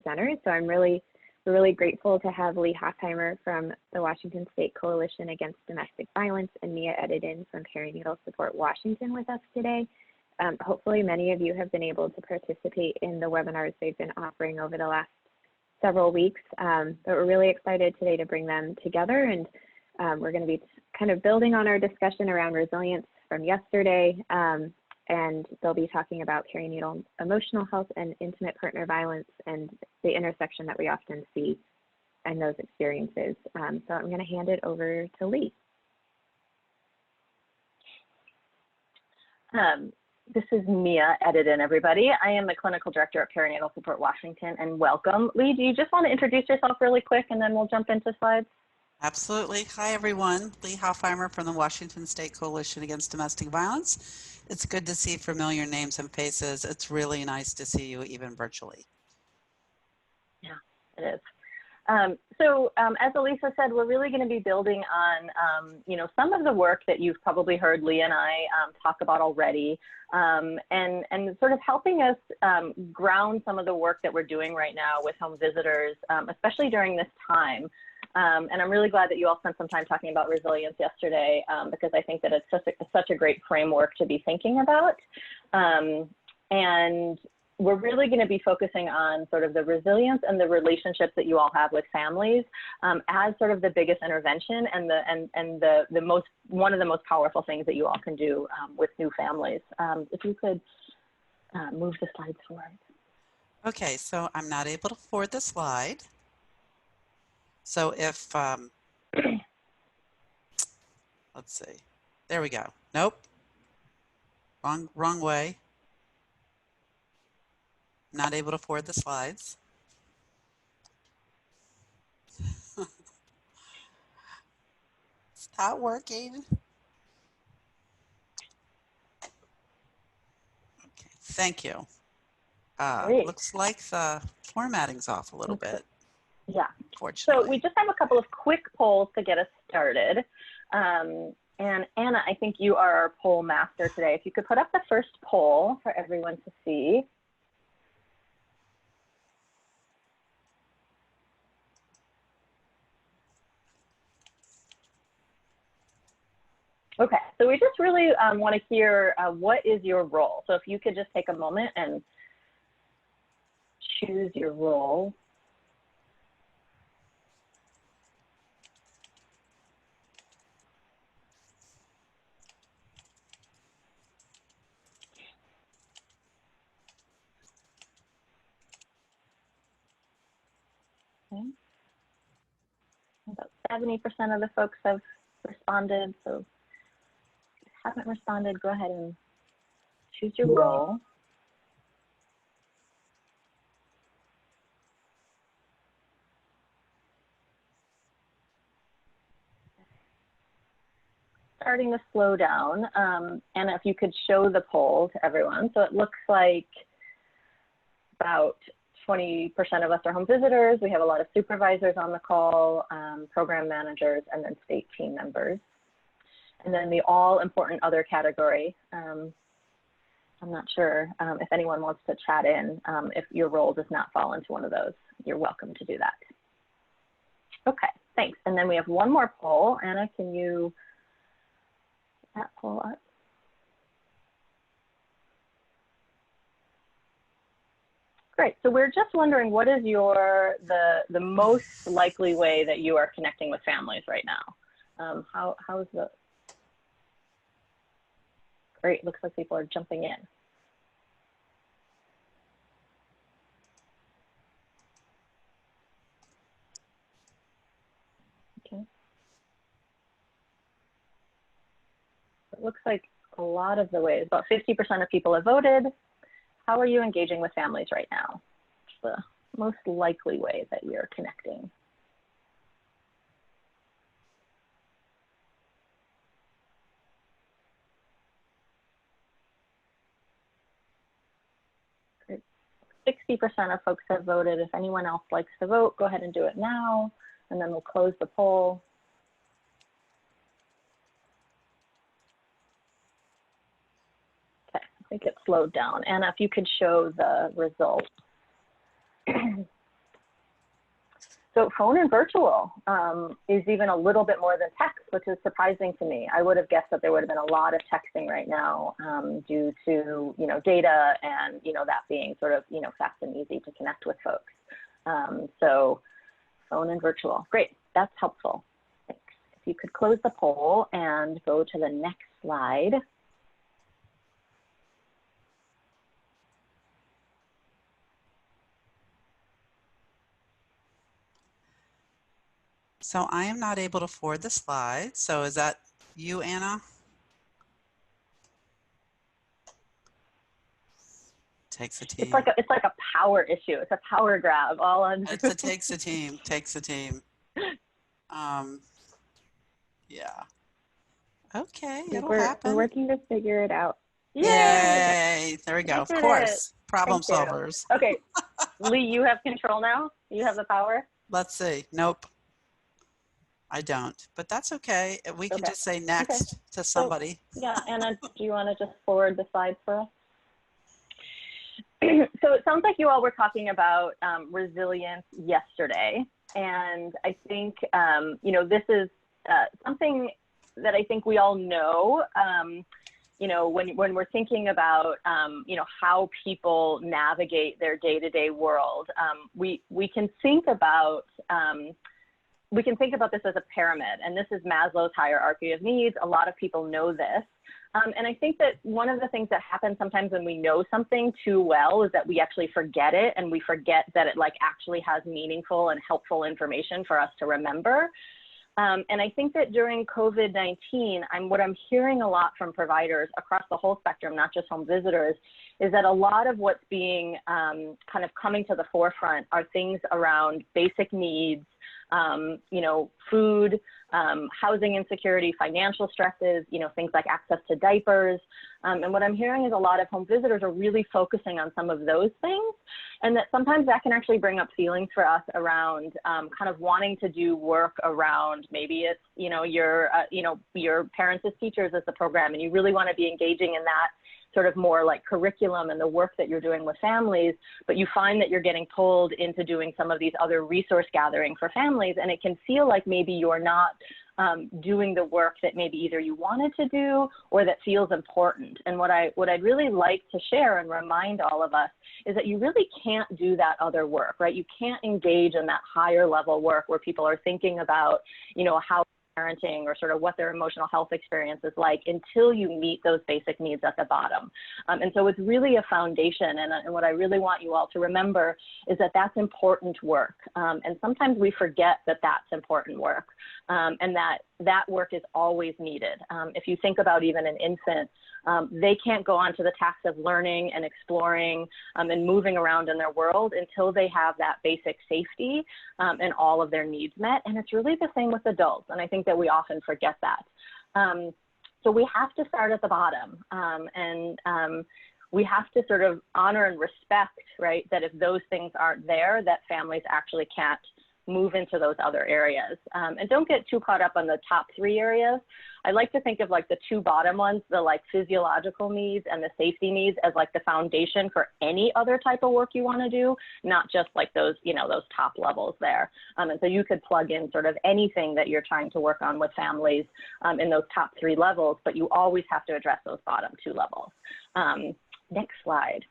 centers. So we're really grateful to have Leigh Hofheimer from the Washington State Coalition Against Domestic Violence and Mia Edidin from Perinatal Support Washington with us today. Hopefully many of you have been able to participate in the webinars they've been offering over the last several weeks, but we're really excited today to bring them together, and we're going to be kind of building on our discussion around resilience from yesterday, and they'll be talking about perinatal emotional health and intimate partner violence and the intersection that we often see in those experiences. So I'm going to hand it over to Leigh. This is Mia Edidin, everybody. I am the Clinical Director at Perinatal Support Washington, and welcome. Leigh, do you just want to introduce yourself really quick, and then we'll jump into slides? Absolutely. Hi, everyone. Leigh Hofheimer from the Washington State Coalition Against Domestic Violence. It's good to see familiar names and faces. It's really nice to see you even virtually. Yeah, it is. As Elisa said, we're really going to be building on, some of the work that you've probably heard Leigh and I talk about already, and sort of helping us ground some of the work that we're doing right now with home visitors, especially during this time. And I'm really glad that you all spent some time talking about resilience yesterday, because I think that it's such a great framework to be thinking about. And we're really going to be focusing on sort of the resilience and the relationships that you all have with families as sort of the biggest intervention and one of the most powerful things that you all can do with new families. If you could move the slides forward. Okay, so I'm not able to forward the slide. So if, let's see, there we go. Nope, wrong way. Not able to forward the slides. It's not working. Okay, thank you. Looks like the formatting's off a little bit. Yeah. Fortunately. So we just have a couple of quick polls to get us started. And Anna, I think you are our poll master today. If you could put up the first poll for everyone to see. Okay, so we just really want to hear what is your role. So if you could just take a moment and choose your role. Okay. About 70% of the folks have responded, so if you haven't responded, go ahead and choose your role. Starting to slow down, and if you could show the poll to everyone. So it looks like about 20% of us are home visitors. We have a lot of supervisors on the call, program managers, and then state team members. And then the all important other category. I'm not sure if anyone wants to chat in. If your role does not fall into one of those, you're welcome to do that. Okay, thanks. And then we have one more poll. Anna, can you put that poll up? Great. So we're just wondering, what is the most likely way that you are connecting with families right now? How's the? Great. Looks like people are jumping in. Okay. It looks like a lot of the ways, about 50% of people have voted. How are you engaging with families right now? It's the most likely way that you're connecting. Great. 60% of folks have voted. If anyone else likes to vote, go ahead and do it now, and then we'll close the poll. I think it slowed down. Anna, if you could show the result. So phone and virtual is even a little bit more than text, which is surprising to me. I would have guessed that there would have been a lot of texting right now due to, data and, that being sort of, fast and easy to connect with folks. So phone and virtual, great, that's helpful. Thanks. If you could close the poll and go to the next slide. So I am not able to forward the slide. So is that you, Anna? Takes a team. It's like a power issue. It's a power grab all on. Takes a team. Takes a team. Yeah. Okay, it'll happen. We're working to figure it out. Yay! There we go. Of course. Problem solvers. Okay. Leigh, you have control now? You have the power? Let's see. Nope. I don't, but that's okay. We can just say next to somebody. So, yeah, Anna, do you want to just forward the slides for us? So it sounds like you all were talking about resilience yesterday, and I think, this is something that I think we all know, when we're thinking about, how people navigate their day-to-day world, we can think about this as a pyramid, and this is Maslow's hierarchy of needs. A lot of people know this. And I think that one of the things that happens sometimes when we know something too well is that we actually forget it, and we forget that it actually has meaningful and helpful information for us to remember. And I think that during COVID-19, what I'm hearing a lot from providers across the whole spectrum, not just home visitors, is that a lot of what's being kind of coming to the forefront are things around basic needs, food, housing insecurity, financial stresses, things like access to diapers. And what I'm hearing is a lot of home visitors are really focusing on some of those things, and that sometimes that can actually bring up feelings for us around kind of wanting to do work around, maybe it's, your parents as teachers as the program, and you really want to be engaging in that sort of more like curriculum and the work that you're doing with families, but you find that you're getting pulled into doing some of these other resource gathering for families, and it can feel like maybe you're not doing the work that maybe either you wanted to do or that feels important. And what I'd really like to share and remind all of us is that you really can't do that other work, right? You can't engage in that higher level work where people are thinking about, how parenting or sort of what their emotional health experience is like until you meet those basic needs at the bottom. And so it's really a foundation. And what I really want you all to remember is that that's important work. And sometimes we forget that that's important work, and that work is always needed. If you think about even an infant, they can't go on to the task of learning and exploring and moving around in their world until they have that basic safety and all of their needs met. And it's really the same with adults. And I think that we often forget that. So we have to start at the bottom, and we have to sort of honor and respect, right, that if those things aren't there, that families actually can't move into those other areas. And don't get too caught up on the top 3 areas. I like to think of like the 2 bottom ones, the like physiological needs and the safety needs, as like the foundation for any other type of work you want to do, not just like those, those top levels there. And so you could plug in sort of anything that you're trying to work on with families in those top 3 levels, but you always have to address those bottom 2 levels. Next slide.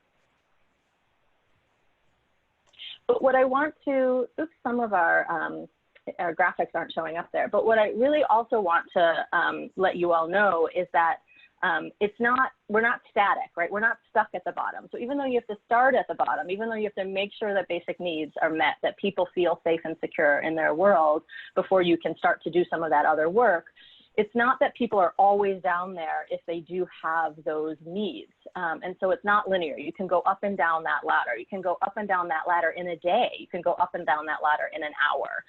But what I want to, some of our graphics aren't showing up there, but what I really also want to let you all know is that we're not static, right? We're not stuck at the bottom. So even though you have to start at the bottom, even though you have to make sure that basic needs are met, that people feel safe and secure in their world before you can start to do some of that other work, it's not that people are always down there if they do have those needs. And so it's not linear. You can go up and down that ladder. You can go up and down that ladder in a day. You can go up and down that ladder in an hour.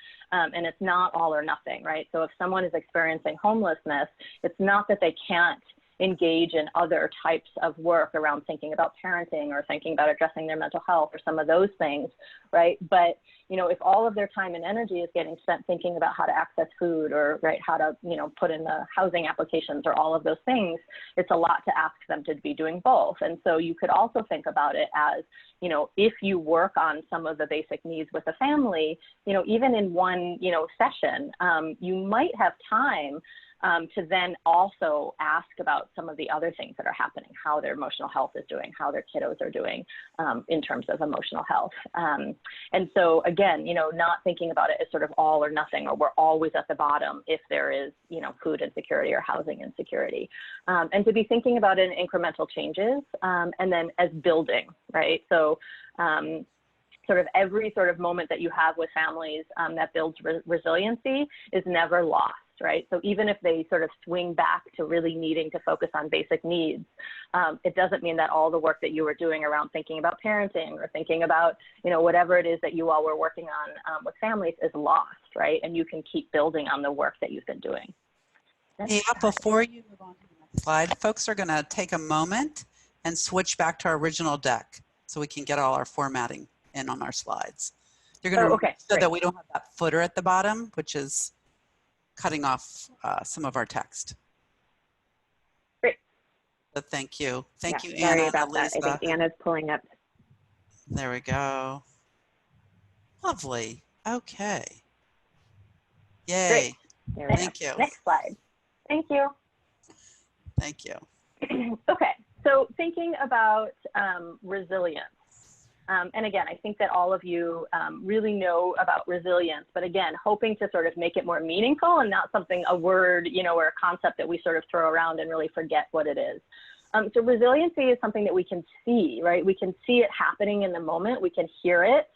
And it's not all or nothing, right? So if someone is experiencing homelessness, it's not that they can't engage in other types of work around thinking about parenting or thinking about addressing their mental health or some of those things, right? But, if all of their time and energy is getting spent thinking about how to access food or, right, how to, put in the housing applications or all of those things, it's a lot to ask them to be doing both. And so you could also think about it as, if you work on some of the basic needs with a family, even in one, session, you might have time to then also ask about some of the other things that are happening, how their emotional health is doing, how their kiddos are doing in terms of emotional health. And so again, not thinking about it as sort of all or nothing, or we're always at the bottom if there is, food insecurity or housing insecurity. And to be thinking about it in incremental changes and then as building, right? So sort of every sort of moment that you have with families that builds resiliency is never lost. Right? So even if they sort of swing back to really needing to focus on basic needs, it doesn't mean that all the work that you were doing around thinking about parenting or thinking about, whatever it is that you all were working on with families is lost, right? And you can keep building on the work that you've been doing. Yeah, before you move on to the next slide, folks are going to take a moment and switch back to our original deck so we can get all our formatting in on our slides. You're going to so that we don't have that footer at the bottom, which is cutting off some of our text. Great. So thank you. Thank you, Anna. Sorry about that. Lisa. I think Anna's pulling up. There we go. Lovely. Okay. Yay. Thank you. Next slide. Thank you. Thank you. Okay. So thinking about resilience. And again, I think that all of you really know about resilience, but again, hoping to sort of make it more meaningful and not something, a word, or a concept that we sort of throw around and really forget what it is. So resiliency is something that we can see, right? We can see it happening in the moment. We can hear it.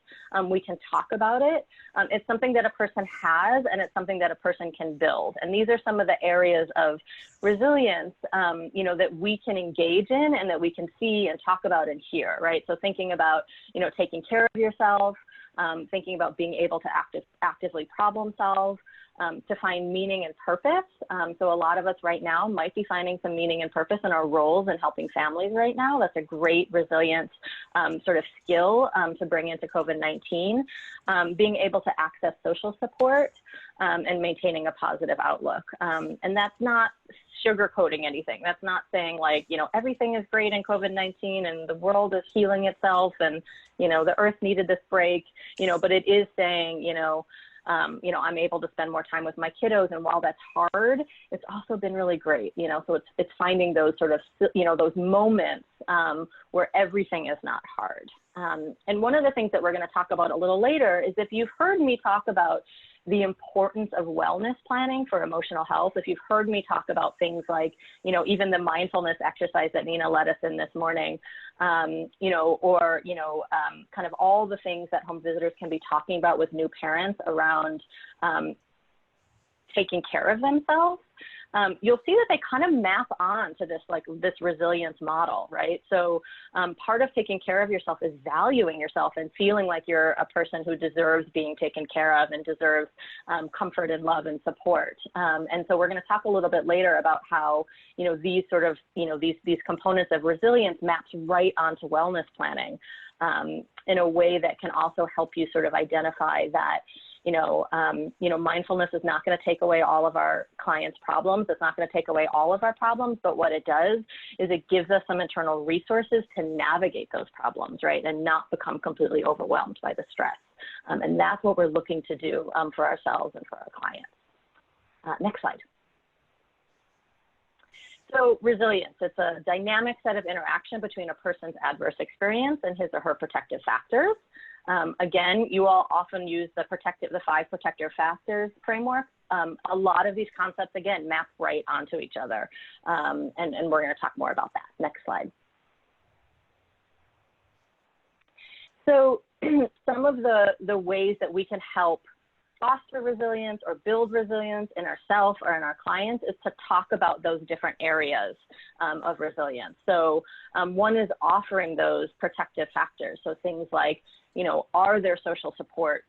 We can talk about it. It's something that a person has, and it's something that a person can build. And these are some of the areas of resilience, that we can engage in and that we can see and talk about and hear, right? So thinking about, taking care of yourself, thinking about being able to actively problem solve, to find meaning and purpose. So a lot of us right now might be finding some meaning and purpose in our roles and helping families right now. That's a great resilience sort of skill to bring into COVID-19. Being able to access social support and maintaining a positive outlook. And that's not sugarcoating anything. That's not saying like, everything is great in COVID-19 and the world is healing itself and, the earth needed this break, but it is saying, I'm able to spend more time with my kiddos, and while that's hard, it's also been really great, so it's finding those sort of, those moments where everything is not hard. And one of the things that we're going to talk about a little later is if you've heard me talk about the importance of wellness planning for emotional health, if you've heard me talk about things like, even the mindfulness exercise that Nina led us in this morning, kind of all the things that home visitors can be talking about with new parents around taking care of themselves, you'll see that they kind of map on to this resilience model, right? So part of taking care of yourself is valuing yourself and feeling like you're a person who deserves being taken care of and deserves comfort and love and support. And so we're going to talk a little bit later about how, these sort of, these components of resilience maps right onto wellness planning in a way that can also help you sort of identify that mindfulness is not going to take away all of our clients' problems. It's not going to take away all of our problems, but what it does is it gives us some internal resources to navigate those problems, right, and not become completely overwhelmed by the stress. And that's what we're looking to do for ourselves and for our clients. Next slide. So resilience, it's a dynamic set of interaction between a person's adverse experience and his or her protective factors. Again, you all often use the 5 protective factors framework. A lot of these concepts, again, map right onto each other. And we're going to talk more about that. Next slide. So some of the ways that we can help foster resilience or build resilience in ourselves or in our clients is to talk about those different areas of resilience. So one is offering those protective factors. So things like, you know, are there social support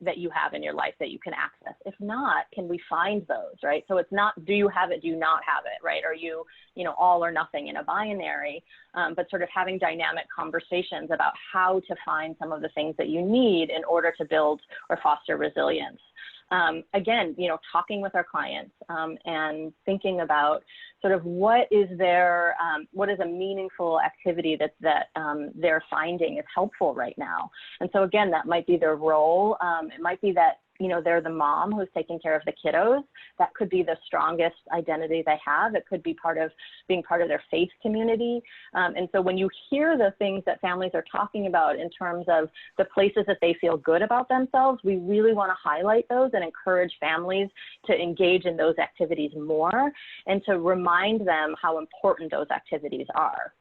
that you have in your life that you can access? If not, can we find those, right? So it's not, do you have it, do you not have it, right? Are you, you know, all or nothing in a binary, but sort of having dynamic conversations about how to find some of the things that you need in order to build or foster resilience. Again, you know, talking with our clients and thinking about sort of what is a meaningful activity that they're finding is helpful right now. And so again, that might be their role. It might be that, you know, they're the mom who's taking care of the kiddos. That could be the strongest identity they have. It could be being part of their faith community. And so when you hear the things that families are talking about in terms of the places that they feel good about themselves, we really want to highlight those and encourage families to engage in those activities more and to remind them how important those activities are.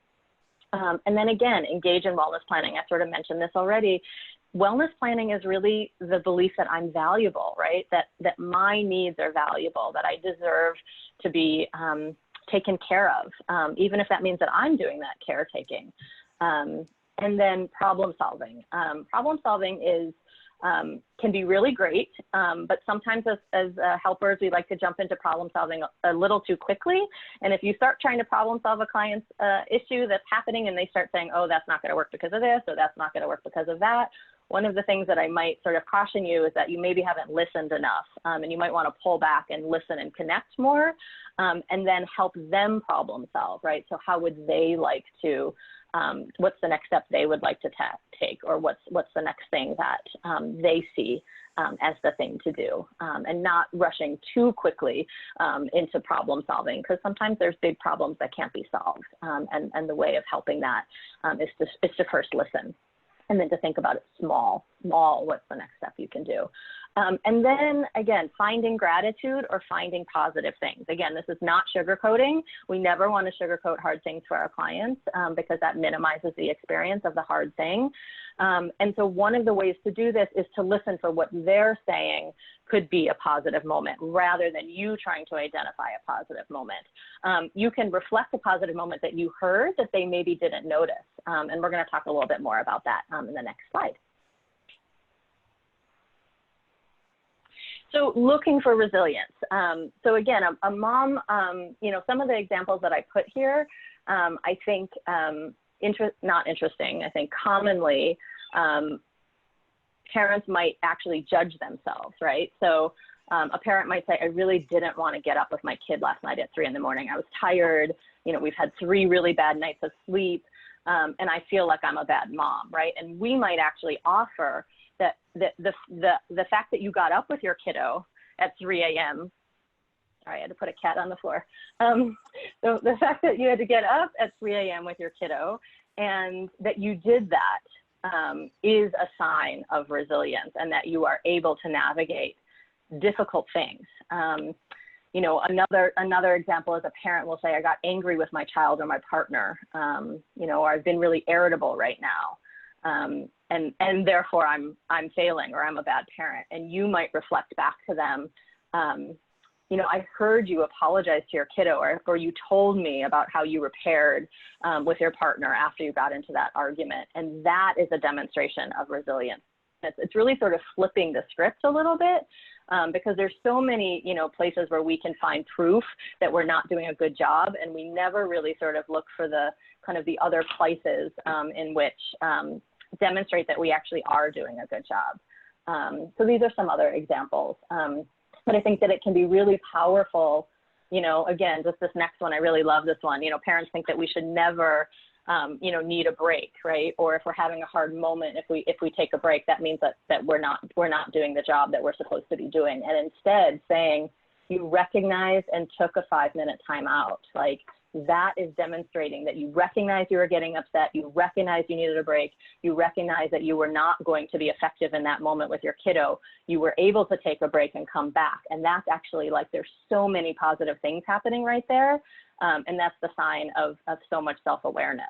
And then again, engage in wellness planning. I sort of mentioned this already. Wellness planning is really the belief that I'm valuable, right? That my needs are valuable, that I deserve to be taken care of, even if that means that I'm doing that caretaking. And then problem solving. Problem solving is can be really great, but sometimes as helpers, we like to jump into problem solving a little too quickly. And if you start trying to problem solve a client's issue that's happening and they start saying, oh, that's not going to work because of this, or that's not going to work because of that, one of the things that I might sort of caution you is that you maybe haven't listened enough, and you might want to pull back and listen and connect more, and then help them problem solve, right? So how would they like to, what's the next step they would like to take, or what's the next thing that they see as the thing to do, and not rushing too quickly into problem solving, because sometimes there's big problems that can't be solved, and the way of helping that is to first listen. And then to think about it small, what's the next step you can do? And then again, finding gratitude or finding positive things. Again, this is not sugarcoating. We never want to sugarcoat hard things for our clients because that minimizes the experience of the hard thing. And so one of the ways to do this is to listen for what they're saying could be a positive moment rather than you trying to identify a positive moment. You can reflect a positive moment that you heard that they maybe didn't notice. And we're going to talk a little bit more about that in the next slide. So looking for resilience. So again, a mom, you know, some of the examples that I put here, I think, not interesting, I think commonly parents might actually judge themselves, right? So a parent might say, I really didn't want to get up with my kid last night at 3 in the morning. I was tired. You know, we've had 3 really bad nights of sleep, and I feel like I'm a bad mom, right? And we might actually offer that the fact that you got up with your kiddo at 3 a.m. Sorry, I had to put a cat on the floor. So the fact that you had to get up at 3 a.m. with your kiddo and that you did that is a sign of resilience and that you are able to navigate difficult things. You know, another example is a parent will say, I got angry with my child or my partner, you know, or I've been really irritable right now. And therefore I'm failing or I'm a bad parent. And you might reflect back to them, you know, I heard you apologize to your kiddo, or you told me about how you repaired with your partner after you got into that argument. And that is a demonstration of resilience. It's really sort of flipping the script a little bit because there's so many, you know, places where we can find proof that we're not doing a good job. And we never really sort of look for the kind of the other places in which demonstrate that we actually are doing a good job. So these are some other examples. But I think that it can be really powerful, you know, again, just this next one, I really love this one. You know, parents think that we should never, you know, need a break, right? Or if we're having a hard moment, if we take a break, that means that we're not doing the job that we're supposed to be doing. And instead saying, you recognized and took a 5-minute time out, like, that is demonstrating that you recognize you were getting upset, you recognize you needed a break, you recognize that you were not going to be effective in that moment with your kiddo, you were able to take a break and come back. And that's actually, like, there's so many positive things happening right there. And that's the sign of so much self-awareness.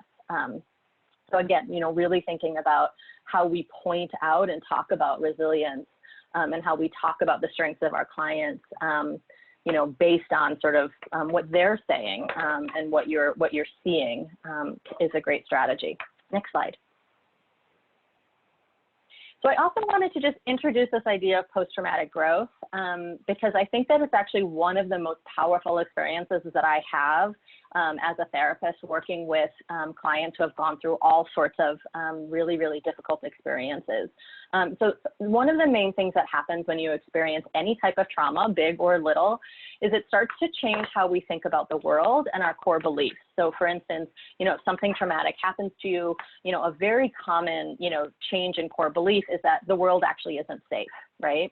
So again, you know, really thinking about how we point out and talk about resilience and how we talk about the strengths of our clients, you know, based on sort of what they're saying and what you're seeing is a great strategy. Next slide. So I also wanted to just introduce this idea of post-traumatic growth because I think that it's actually one of the most powerful experiences that I have as a therapist working with clients who have gone through all sorts of really, really difficult experiences. So one of the main things that happens when you experience any type of trauma, big or little, is it starts to change how we think about the world and our core beliefs. So for instance, you know, if something traumatic happens to you, you know, a very common, you know, change in core belief is that the world actually isn't safe, right?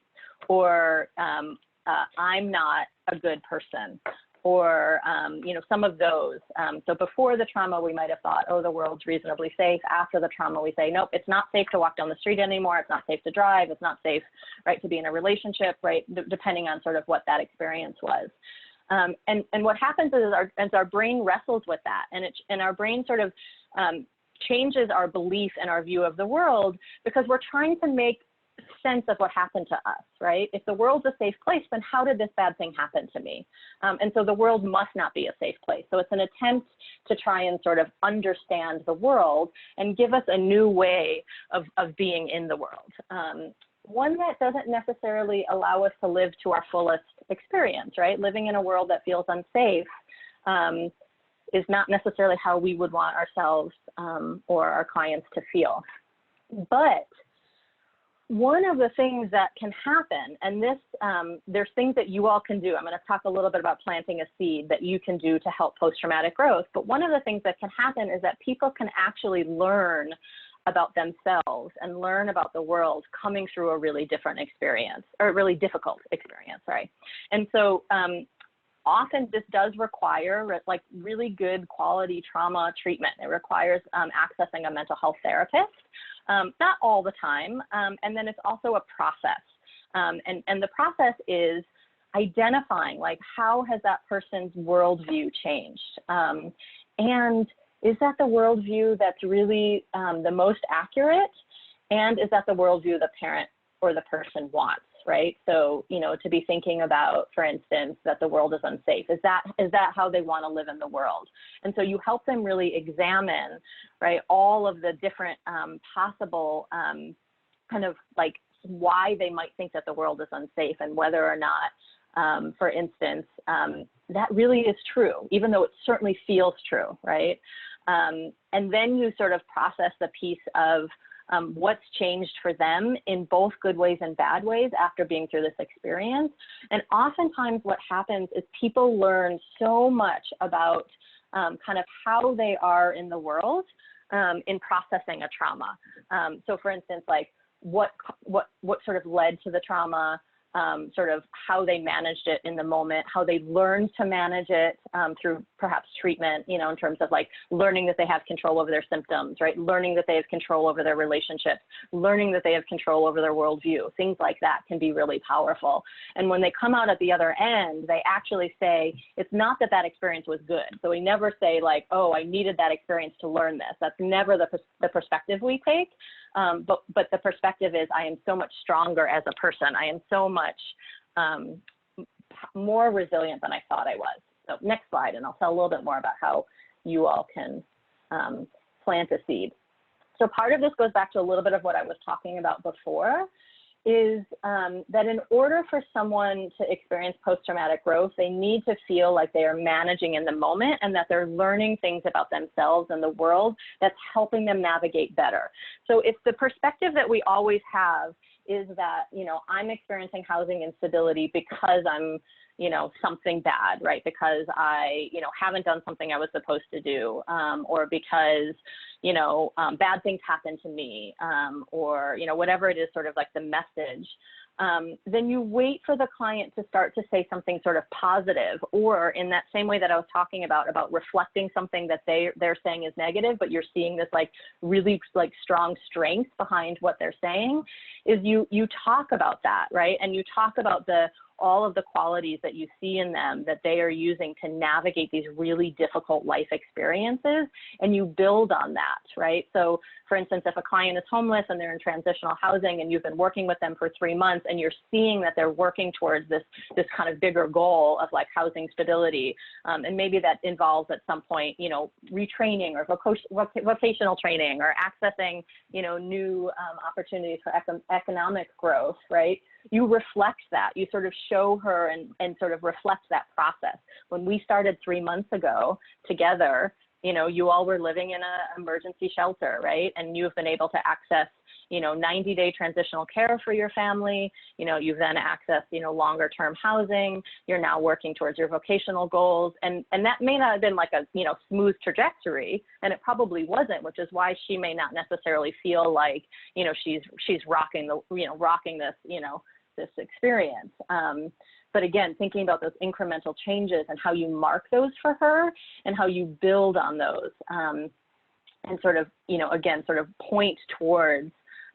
Or I'm not a good person. Or, you know, some of those. So before the trauma, we might have thought, oh, the world's reasonably safe. After the trauma, we say, nope, it's not safe to walk down the street anymore. It's not safe to drive. It's not safe, right, to be in a relationship, right, depending on sort of what that experience was. And what happens is our brain wrestles with that, and our brain sort of changes our belief and our view of the world because we're trying to make sense of what happened to us, right? If the world's a safe place, then how did this bad thing happen to me? And so the world must not be a safe place. So it's an attempt to try and sort of understand the world and give us a new way of being in the world. One that doesn't necessarily allow us to live to our fullest experience, right? Living in a world that feels unsafe is not necessarily how we would want ourselves or our clients to feel. But one of the things that can happen, and this, there's things that you all can do. I'm going to talk a little bit about planting a seed that you can do to help post-traumatic growth. But one of the things that can happen is that people can actually learn about themselves and learn about the world coming through a really different experience, or a really difficult experience, sorry. And so often this does require like really good quality trauma treatment. It requires accessing a mental health therapist. Not all the time, and then it's also a process. And the process is identifying, like, how has that person's worldview changed? And is that the worldview that's really the most accurate? And is that the worldview the parent or the person wants, right? So, you know, to be thinking about, for instance, that the world is unsafe. Is that how they want to live in the world? And so you help them really examine, right, all of the different possible kind of like why they might think that the world is unsafe and whether or not, for instance, that really is true, even though it certainly feels true, right? And then you sort of process the piece of what's changed for them in both good ways and bad ways after being through this experience. And oftentimes what happens is people learn so much about kind of how they are in the world in processing a trauma. So for instance, like what sort of led to the trauma, sort of how they managed it in the moment, how they learned to manage it through perhaps treatment, you know, in terms of like learning that they have control over their symptoms, right? Learning that they have control over their relationships, learning that they have control over their worldview. Things like that can be really powerful. And when they come out at the other end, they actually say, it's not that that experience was good. So we never say like, oh, I needed that experience to learn this. That's never the perspective we take. But the perspective is, I am so much stronger as a person. I am so much more resilient than I thought I was. So next slide, and I'll tell a little bit more about how you all can plant a seed. So part of this goes back to a little bit of what I was talking about before, is that in order for someone to experience post-traumatic growth, they need to feel like they are managing in the moment and that they're learning things about themselves and the world that's helping them navigate better. So if the perspective that we always have is that, you know, I'm experiencing housing instability because I'm, you know, something bad, right? Because I, you know, haven't done something I was supposed to do, or because, you know, bad things happen to me, or, you know, whatever it is, sort of like the message, then you wait for the client to start to say something sort of positive, or in that same way that I was talking about reflecting something that they're saying is negative, but you're seeing this like really like strong strength behind what they're saying, is you talk about that, right? And you talk about all of the qualities that you see in them that they are using to navigate these really difficult life experiences, and you build on that, right? So for instance, if a client is homeless and they're in transitional housing and you've been working with them for 3 months and you're seeing that they're working towards this kind of bigger goal of like housing stability, and maybe that involves at some point, you know, retraining or vocational training or accessing, you know, new opportunities for economic growth, right? You reflect that, you sort of show her and sort of reflect that process. When we started 3 months ago together, you know, you all were living in an emergency shelter, right? And you've been able to access, you know, 90-day transitional care for your family. You know, you've then accessed, you know, longer term housing. You're now working towards your vocational goals. And that may not have been like a, you know, smooth trajectory, and it probably wasn't, which is why she may not necessarily feel like, you know, she's rocking this, you know, this experience. But again, thinking about those incremental changes and how you mark those for her and how you build on those, and sort of, you know, again, sort of point towards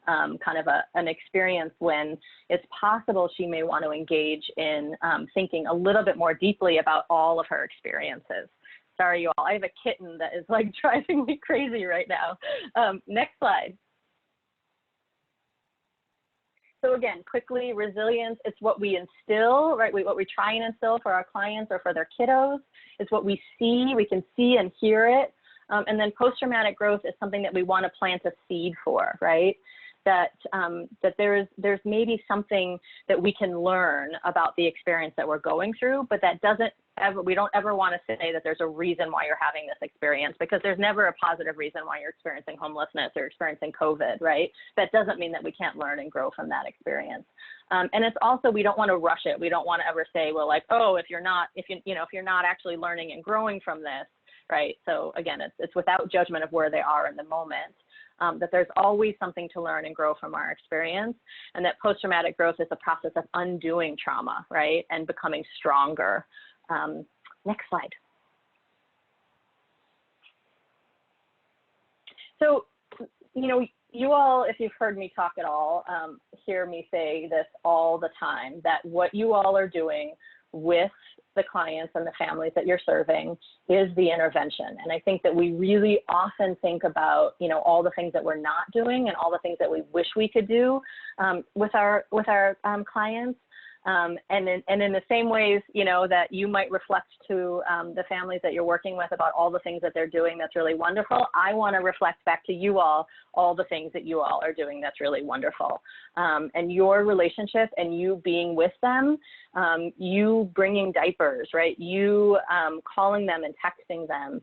kind of an experience when it's possible she may want to engage in thinking a little bit more deeply about all of her experiences. Sorry, you all, I have a kitten that is like driving me crazy right now. Next slide. So again, quickly, resilience, it's what we instill, right? What we try and instill for our clients or for their kiddos. It's what we see, we can see and hear it. And then post-traumatic growth is something that we want to plant a seed for, right? That there's maybe something that we can learn about the experience that we're going through, but that doesn't ever, we don't ever want to say that there's a reason why you're having this experience, because there's never a positive reason why you're experiencing homelessness or experiencing COVID, right? That doesn't mean that we can't learn and grow from that experience. And it's also, we don't want to rush it. We don't want to ever say, well, like, oh, if you're not actually learning and growing from this, right? So again, it's without judgment of where they are in the moment. That there's always something to learn and grow from our experience, and that post-traumatic growth is a process of undoing trauma, right, and becoming stronger. Next slide. So, you know, you all, if you've heard me talk at all, hear me say this all the time, that what you all are doing with the clients and the families that you're serving is the intervention. And I think that we really often think about, you know, all the things that we're not doing and all the things that we wish we could do with our clients. And in the same ways, you know, that you might reflect to the families that you're working with about all the things that they're doing that's really wonderful, I want to reflect back to you all the things that you all are doing that's really wonderful. And your relationship and you being with them, you bringing diapers, right? You calling them and texting them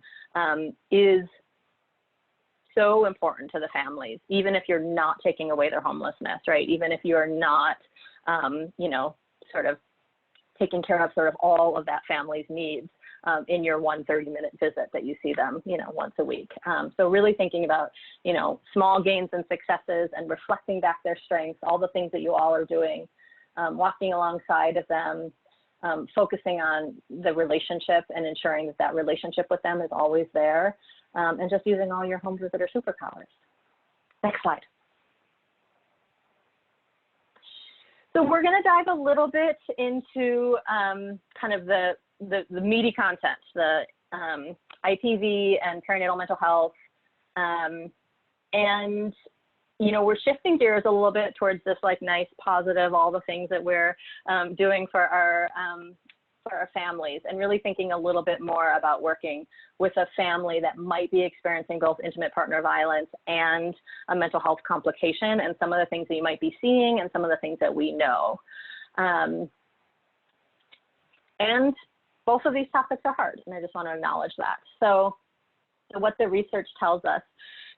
is so important to the families, even if you're not taking away their homelessness, right? Even if you're not, you know, sort of taking care of sort of all of that family's needs in your 1 30-minute visit that you see them, you know, once a week. So really thinking about, you know, small gains and successes and reflecting back their strengths, all the things that you all are doing, walking alongside of them, focusing on the relationship and ensuring that that relationship with them is always there, and just using all your home visitor superpowers. Next slide. So we're going to dive a little bit into kind of the meaty content, the IPV and perinatal mental health. And, you know, we're shifting gears a little bit towards this like nice, positive, all the things that we're doing for our families, and really thinking a little bit more about working with a family that might be experiencing both intimate partner violence and a mental health complication, and some of the things that you might be seeing and some of the things that we know. And both of these topics are hard, and I just want to acknowledge that. So what the research tells us,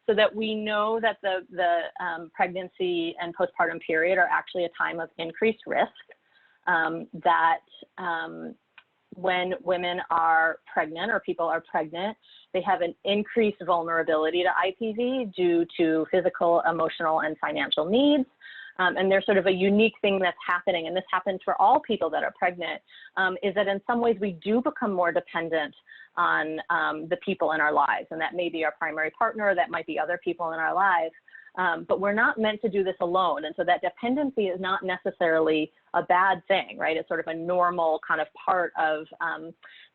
so that we know that the pregnancy and postpartum period are actually a time of increased risk. That when women are pregnant or people are pregnant, they have an increased vulnerability to IPV due to physical, emotional, and financial needs. And there's sort of a unique thing that's happening, and this happens for all people that are pregnant, is that in some ways we do become more dependent on the people in our lives. And that may be our primary partner, that might be other people in our lives. but we're not meant to do this alone. And so that dependency is not necessarily a bad thing, right? It's sort of a normal kind of part of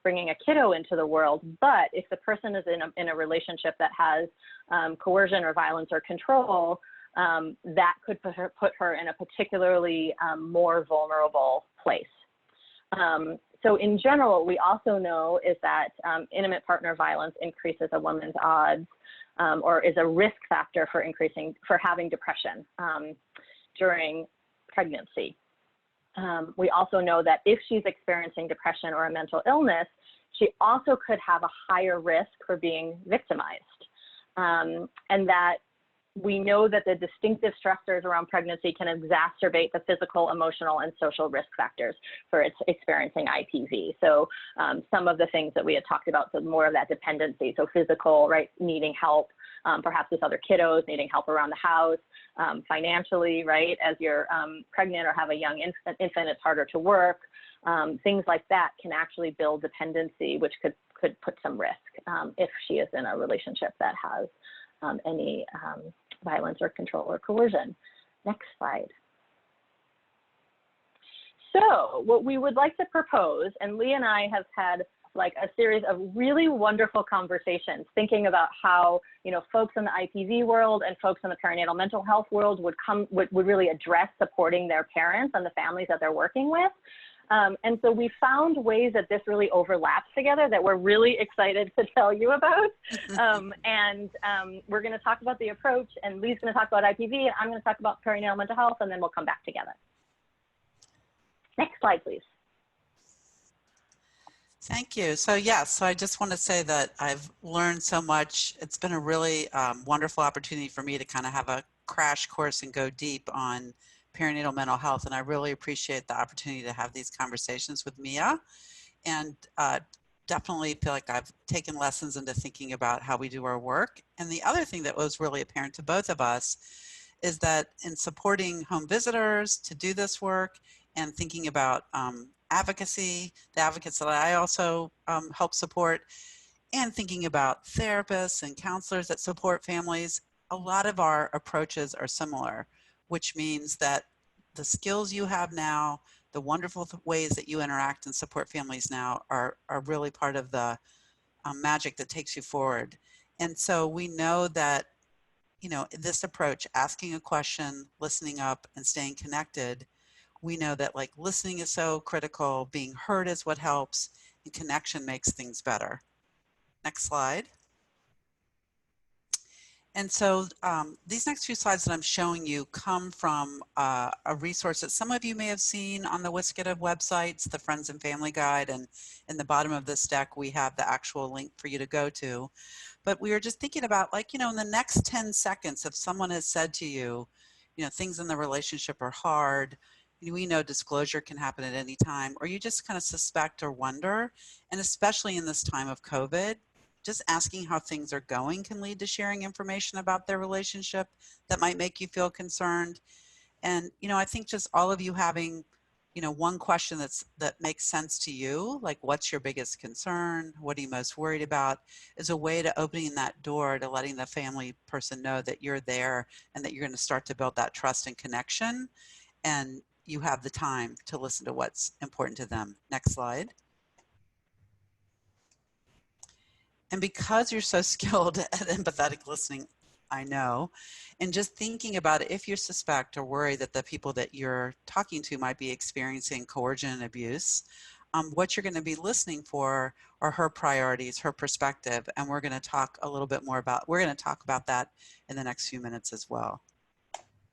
bringing a kiddo into the world. But if the person is in a relationship that has coercion or violence or control, that could put her in a particularly more vulnerable place. So in general, what we also know is that intimate partner violence increases a woman's odds or is a risk factor for having depression during pregnancy. We also know that if she's experiencing depression or a mental illness, she also could have a higher risk for being victimized. And that we know that the distinctive stressors around pregnancy can exacerbate the physical, emotional, and social risk factors for experiencing IPV. So some of the things that we had talked about, so more of that dependency, so physical, right, needing help, perhaps with other kiddos, needing help around the house, financially, right, as you're pregnant or have a young infant, it's harder to work. Things like that can actually build dependency, which could put some risk if she is in a relationship that has any violence or control or coercion. Next slide. So what we would like to propose, and Leigh and I have had like a series of really wonderful conversations thinking about how, you know, folks in the IPV world and folks in the perinatal mental health world would really address supporting their parents and the families that they're working with. And so we found ways that this really overlaps together that we're really excited to tell you about. We're going to talk about the approach, and Leigh's going to talk about IPV, and I'm going to talk about perinatal mental health, and then we'll come back together. Next slide, please. Thank you. So yes, so I just want to say that I've learned so much. It's been a really wonderful opportunity for me to kind of have a crash course and go deep on perinatal mental health, and I really appreciate the opportunity to have these conversations with Mia, and definitely feel like I've taken lessons into thinking about how we do our work. And the other thing that was really apparent to both of us is that in supporting home visitors to do this work and thinking about advocacy, the advocates that I also help support, and thinking about therapists and counselors that support families, a lot of our approaches are similar, which means that the skills you have now, the wonderful ways that you interact and support families now are really part of the magic that takes you forward. And so we know that, you know, this approach, asking a question, listening up, and staying connected, we know that like listening is so critical, being heard is what helps, and connection makes things better. Next slide. And so these next few slides that I'm showing you come from a resource that some of you may have seen on the WSCADV websites, the Friends and Family Guide, and in the bottom of this deck, we have the actual link for you to go to. But we were just thinking about, like, you know, in the next 10 seconds, if someone has said to you, you know, things in the relationship are hard, we know disclosure can happen at any time, or you just kind of suspect or wonder, and especially in this time of COVID, just asking how things are going can lead to sharing information about their relationship that might make you feel concerned. And, you know, I think just all of you having, you know, one question that makes sense to you, like what's your biggest concern? What are you most worried about? Is a way to opening that door to letting the family person know that you're there and that you're going to start to build that trust and connection. And you have the time to listen to what's important to them. Next slide. And because you're so skilled at empathetic listening, I know, and just thinking about it, if you suspect or worry that the people that you're talking to might be experiencing coercion and abuse, what you're going to be listening for are her priorities, her perspective, and we're going to talk a little bit more about, we're going to talk about that in the next few minutes as well.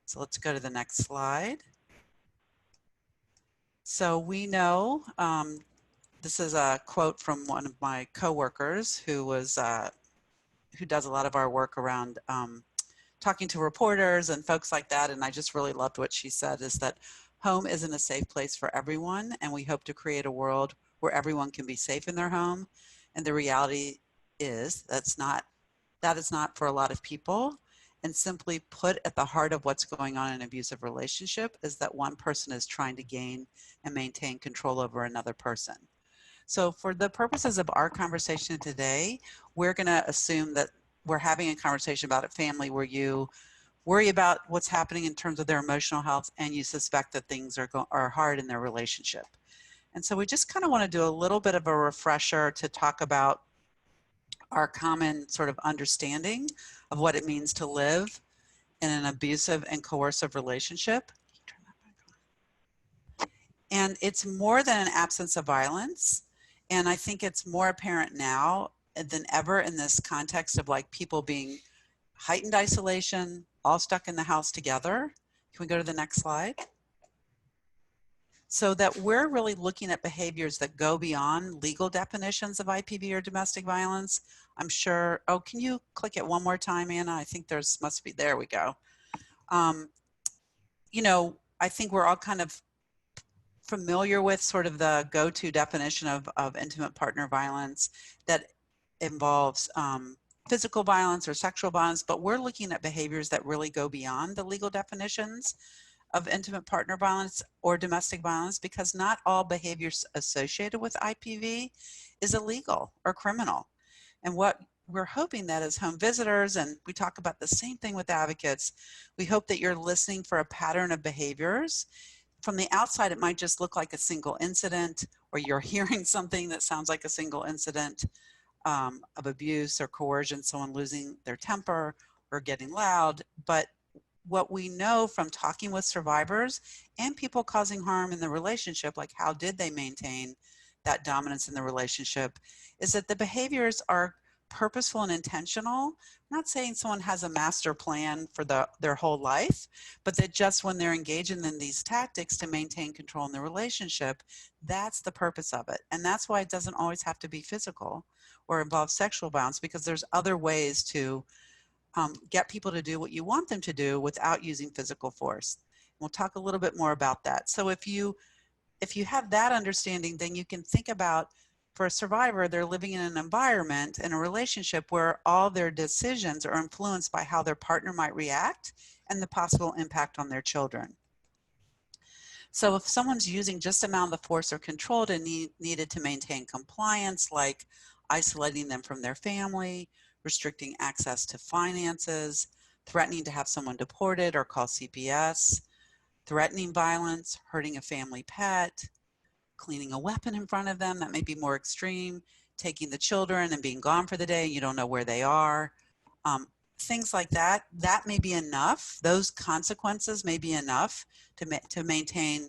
So let's go to the next slide. So we know, this is a quote from one of my coworkers who was, who does a lot of our work around talking to reporters and folks like that. And I just really loved what she said, is that home isn't a safe place for everyone. And we hope to create a world where everyone can be safe in their home. And the reality is that is not for a lot of people. And simply put, at the heart of what's going on in an abusive relationship is that one person is trying to gain and maintain control over another person. So for the purposes of our conversation today, we're going to assume that we're having a conversation about a family where you worry about what's happening in terms of their emotional health, and you suspect that things are hard in their relationship. And so we just kind of want to do a little bit of a refresher to talk about our common sort of understanding of what it means to live in an abusive and coercive relationship. And it's more than an absence of violence. And I think it's more apparent now than ever in this context of like people being heightened isolation, all stuck in the house together. Can we go to the next slide? So that we're really looking at behaviors that go beyond legal definitions of IPV or domestic violence. I'm sure, oh, can you click it one more time, Anna? I think there's, must be, there we go. You know, I think we're all kind of familiar with sort of the go-to definition of intimate partner violence that involves physical violence or sexual violence, but we're looking at behaviors that really go beyond the legal definitions of intimate partner violence or domestic violence, because not all behaviors associated with IPV is illegal or criminal. And what we're hoping that as home visitors, and we talk about the same thing with advocates, we hope that you're listening for a pattern of behaviors. From the outside, it might just look like a single incident, or you're hearing something that sounds like a single incident of abuse or coercion, someone losing their temper or getting loud. But what we know from talking with survivors and people causing harm in the relationship, like how did they maintain that dominance in the relationship, is that the behaviors are purposeful and intentional. I'm not saying someone has a master plan for their whole life, but that just when they're engaging in these tactics to maintain control in the relationship, that's the purpose of it. And that's why it doesn't always have to be physical or involve sexual violence, because there's other ways to get people to do what you want them to do without using physical force. We'll talk a little bit more about that. So if you have that understanding, then you can think about, for a survivor, they're living in an environment, in a relationship where all their decisions are influenced by how their partner might react and the possible impact on their children. So if someone's using just amount of force or control needed to maintain compliance, like isolating them from their family, restricting access to finances, threatening to have someone deported or call CPS, threatening violence, hurting a family pet, cleaning a weapon in front of them, that may be more extreme, taking the children and being gone for the day, you don't know where they are, things like that, that may be enough. Those consequences may be enough to maintain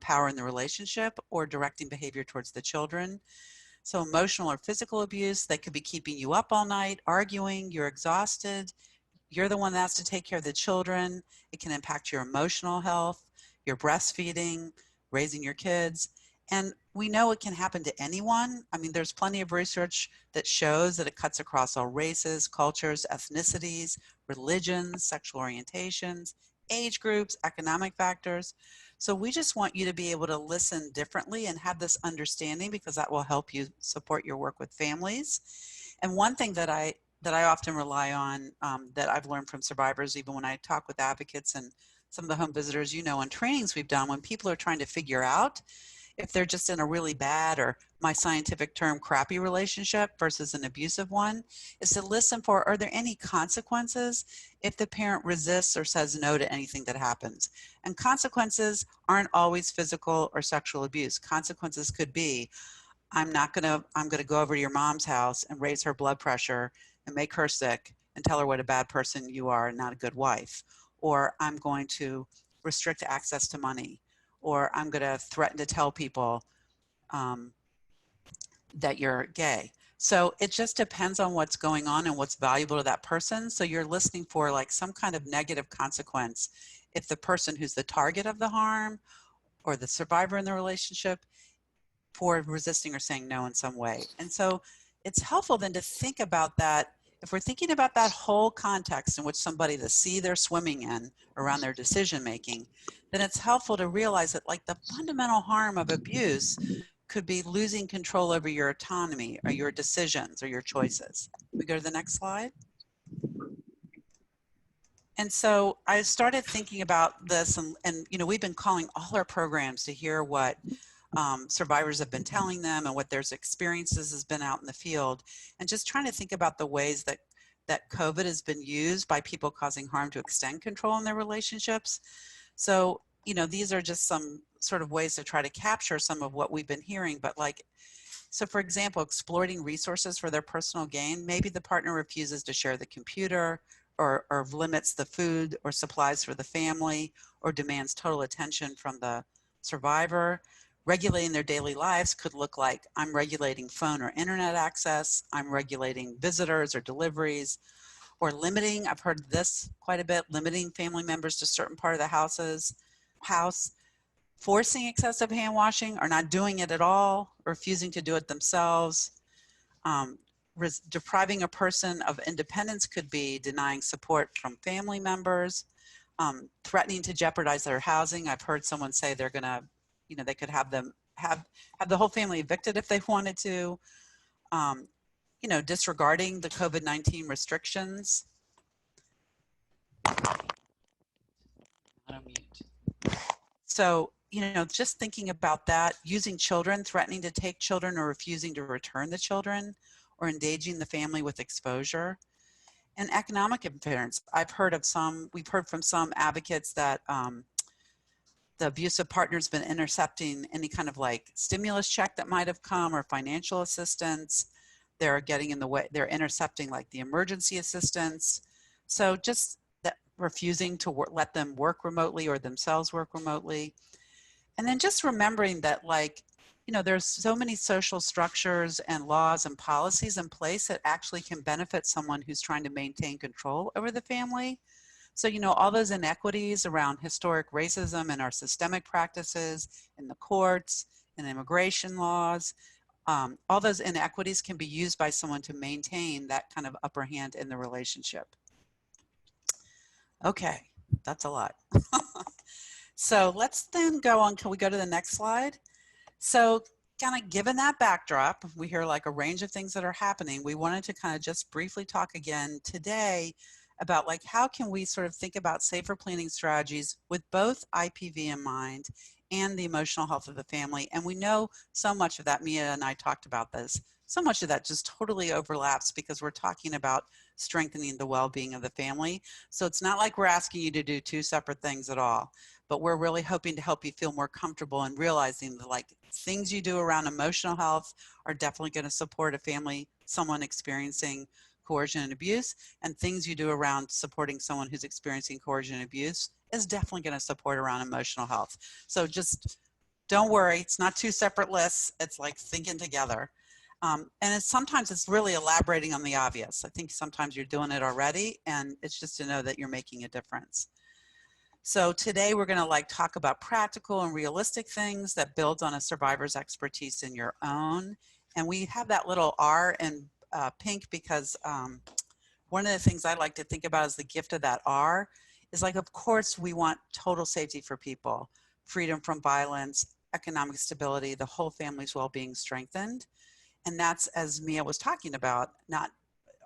power in the relationship or directing behavior towards the children. So emotional or physical abuse, that could be keeping you up all night, arguing, you're exhausted, you're the one that has to take care of the children. It can impact your emotional health, your breastfeeding, raising your kids. And we know it can happen to anyone. I mean, there's plenty of research that shows that it cuts across all races, cultures, ethnicities, religions, sexual orientations, age groups, economic factors. So we just want you to be able to listen differently and have this understanding, because that will help you support your work with families. And one thing that I often rely on, that I've learned from survivors, even when I talk with advocates and some of the home visitors, you know, on trainings we've done, when people are trying to figure out if they're just in a really bad, or my scientific term, crappy relationship versus an abusive one, is to listen for, are there any consequences if the parent resists or says no to anything that happens? And consequences aren't always physical or sexual abuse. Consequences could be, I'm gonna go over to your mom's house and raise her blood pressure and make her sick and tell her what a bad person you are and not a good wife. Or I'm going to restrict access to money. Or I'm going to threaten to tell people that you're gay. So it just depends on what's going on and what's valuable to that person. So you're listening for like some kind of negative consequence if the person who's the target of the harm or the survivor in the relationship for resisting or saying no in some way. And so it's helpful then to think about that. If we're thinking about that whole context in which somebody, the sea they're swimming in around their decision making, then it's helpful to realize that like the fundamental harm of abuse could be losing control over your autonomy or your decisions or your choices. We go to the next slide. And so I started thinking about this, and you know, we've been calling all our programs to hear what survivors have been telling them and what their experiences has been out in the field, and just trying to think about the ways that that COVID has been used by people causing harm to extend control in their relationships. So, you know, these are just some sort of ways to try to capture some of what we've been hearing, but like, so for example, exploiting resources for their personal gain, maybe the partner refuses to share the computer or limits the food or supplies for the family or demands total attention from the survivor. Regulating their daily lives could look like I'm regulating phone or internet access, I'm regulating visitors or deliveries, or limiting, I've heard this quite a bit, limiting family members to certain part of the house, forcing excessive hand washing or not doing it at all, refusing to do it themselves. Depriving a person of independence could be denying support from family members, threatening to jeopardize their housing. I've heard someone say they're gonna, you know, they could have them have the whole family evicted if they wanted to. You know, disregarding the COVID-19 restrictions. So, you know, just thinking about that, using children, threatening to take children or refusing to return the children, or engaging the family with exposure. And economic interference. We've heard from some advocates that the abusive partner's been intercepting any kind of like stimulus check that might have come or financial assistance. They're getting in the way, they're intercepting like the emergency assistance. So just that, refusing to let them work remotely or themselves work remotely. And then just remembering that, like, you know, there's so many social structures and laws and policies in place that actually can benefit someone who's trying to maintain control over the family. So, you know, all those inequities around historic racism and our systemic practices in the courts and immigration laws, all those inequities can be used by someone to maintain that kind of upper hand in the relationship. Okay, that's a lot. So let's then go on, can we go to the next slide? So kind of given that backdrop, we hear like a range of things that are happening. We wanted to kind of just briefly talk again today about like how can we sort of think about safer planning strategies with both IPV in mind and the emotional health of the family. And we know so much of that, Mia and I talked about this, so much of that just totally overlaps because we're talking about strengthening the well-being of the family. So it's not like we're asking you to do two separate things at all, but we're really hoping to help you feel more comfortable and realizing that like things you do around emotional health are definitely going to support a family, someone experiencing coercion and abuse, and things you do around supporting someone who's experiencing coercion and abuse is definitely going to support around emotional health. So just don't worry, it's not two separate lists, it's like thinking together. And sometimes it's really elaborating on the obvious. I think sometimes you're doing it already, and it's just to know that you're making a difference. So today we're going to like talk about practical and realistic things that builds on a survivor's expertise in your own. And we have that little R in pink because one of the things I like to think about as the gift of that R is like, of course, we want total safety for people, freedom from violence, economic stability, the whole family's well-being strengthened. And that's, as Mia was talking about, not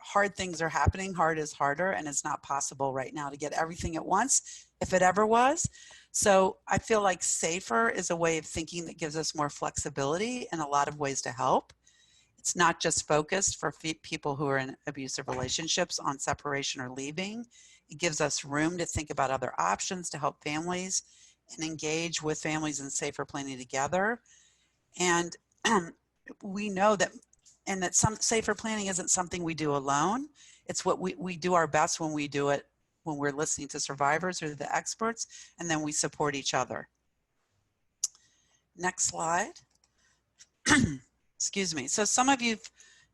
hard things are happening, hard is harder, and it's not possible right now to get everything at once, if it ever was. So I feel like safer is a way of thinking that gives us more flexibility and a lot of ways to help. It's not just focused for people who are in abusive relationships on separation or leaving. It gives us room to think about other options to help families and engage with families in safer planning together. And we know that, and that some safer planning isn't something we do alone. It's what we do our best when we do it, when we're listening to survivors or the experts, and then we support each other. Next slide. Excuse me. So some of you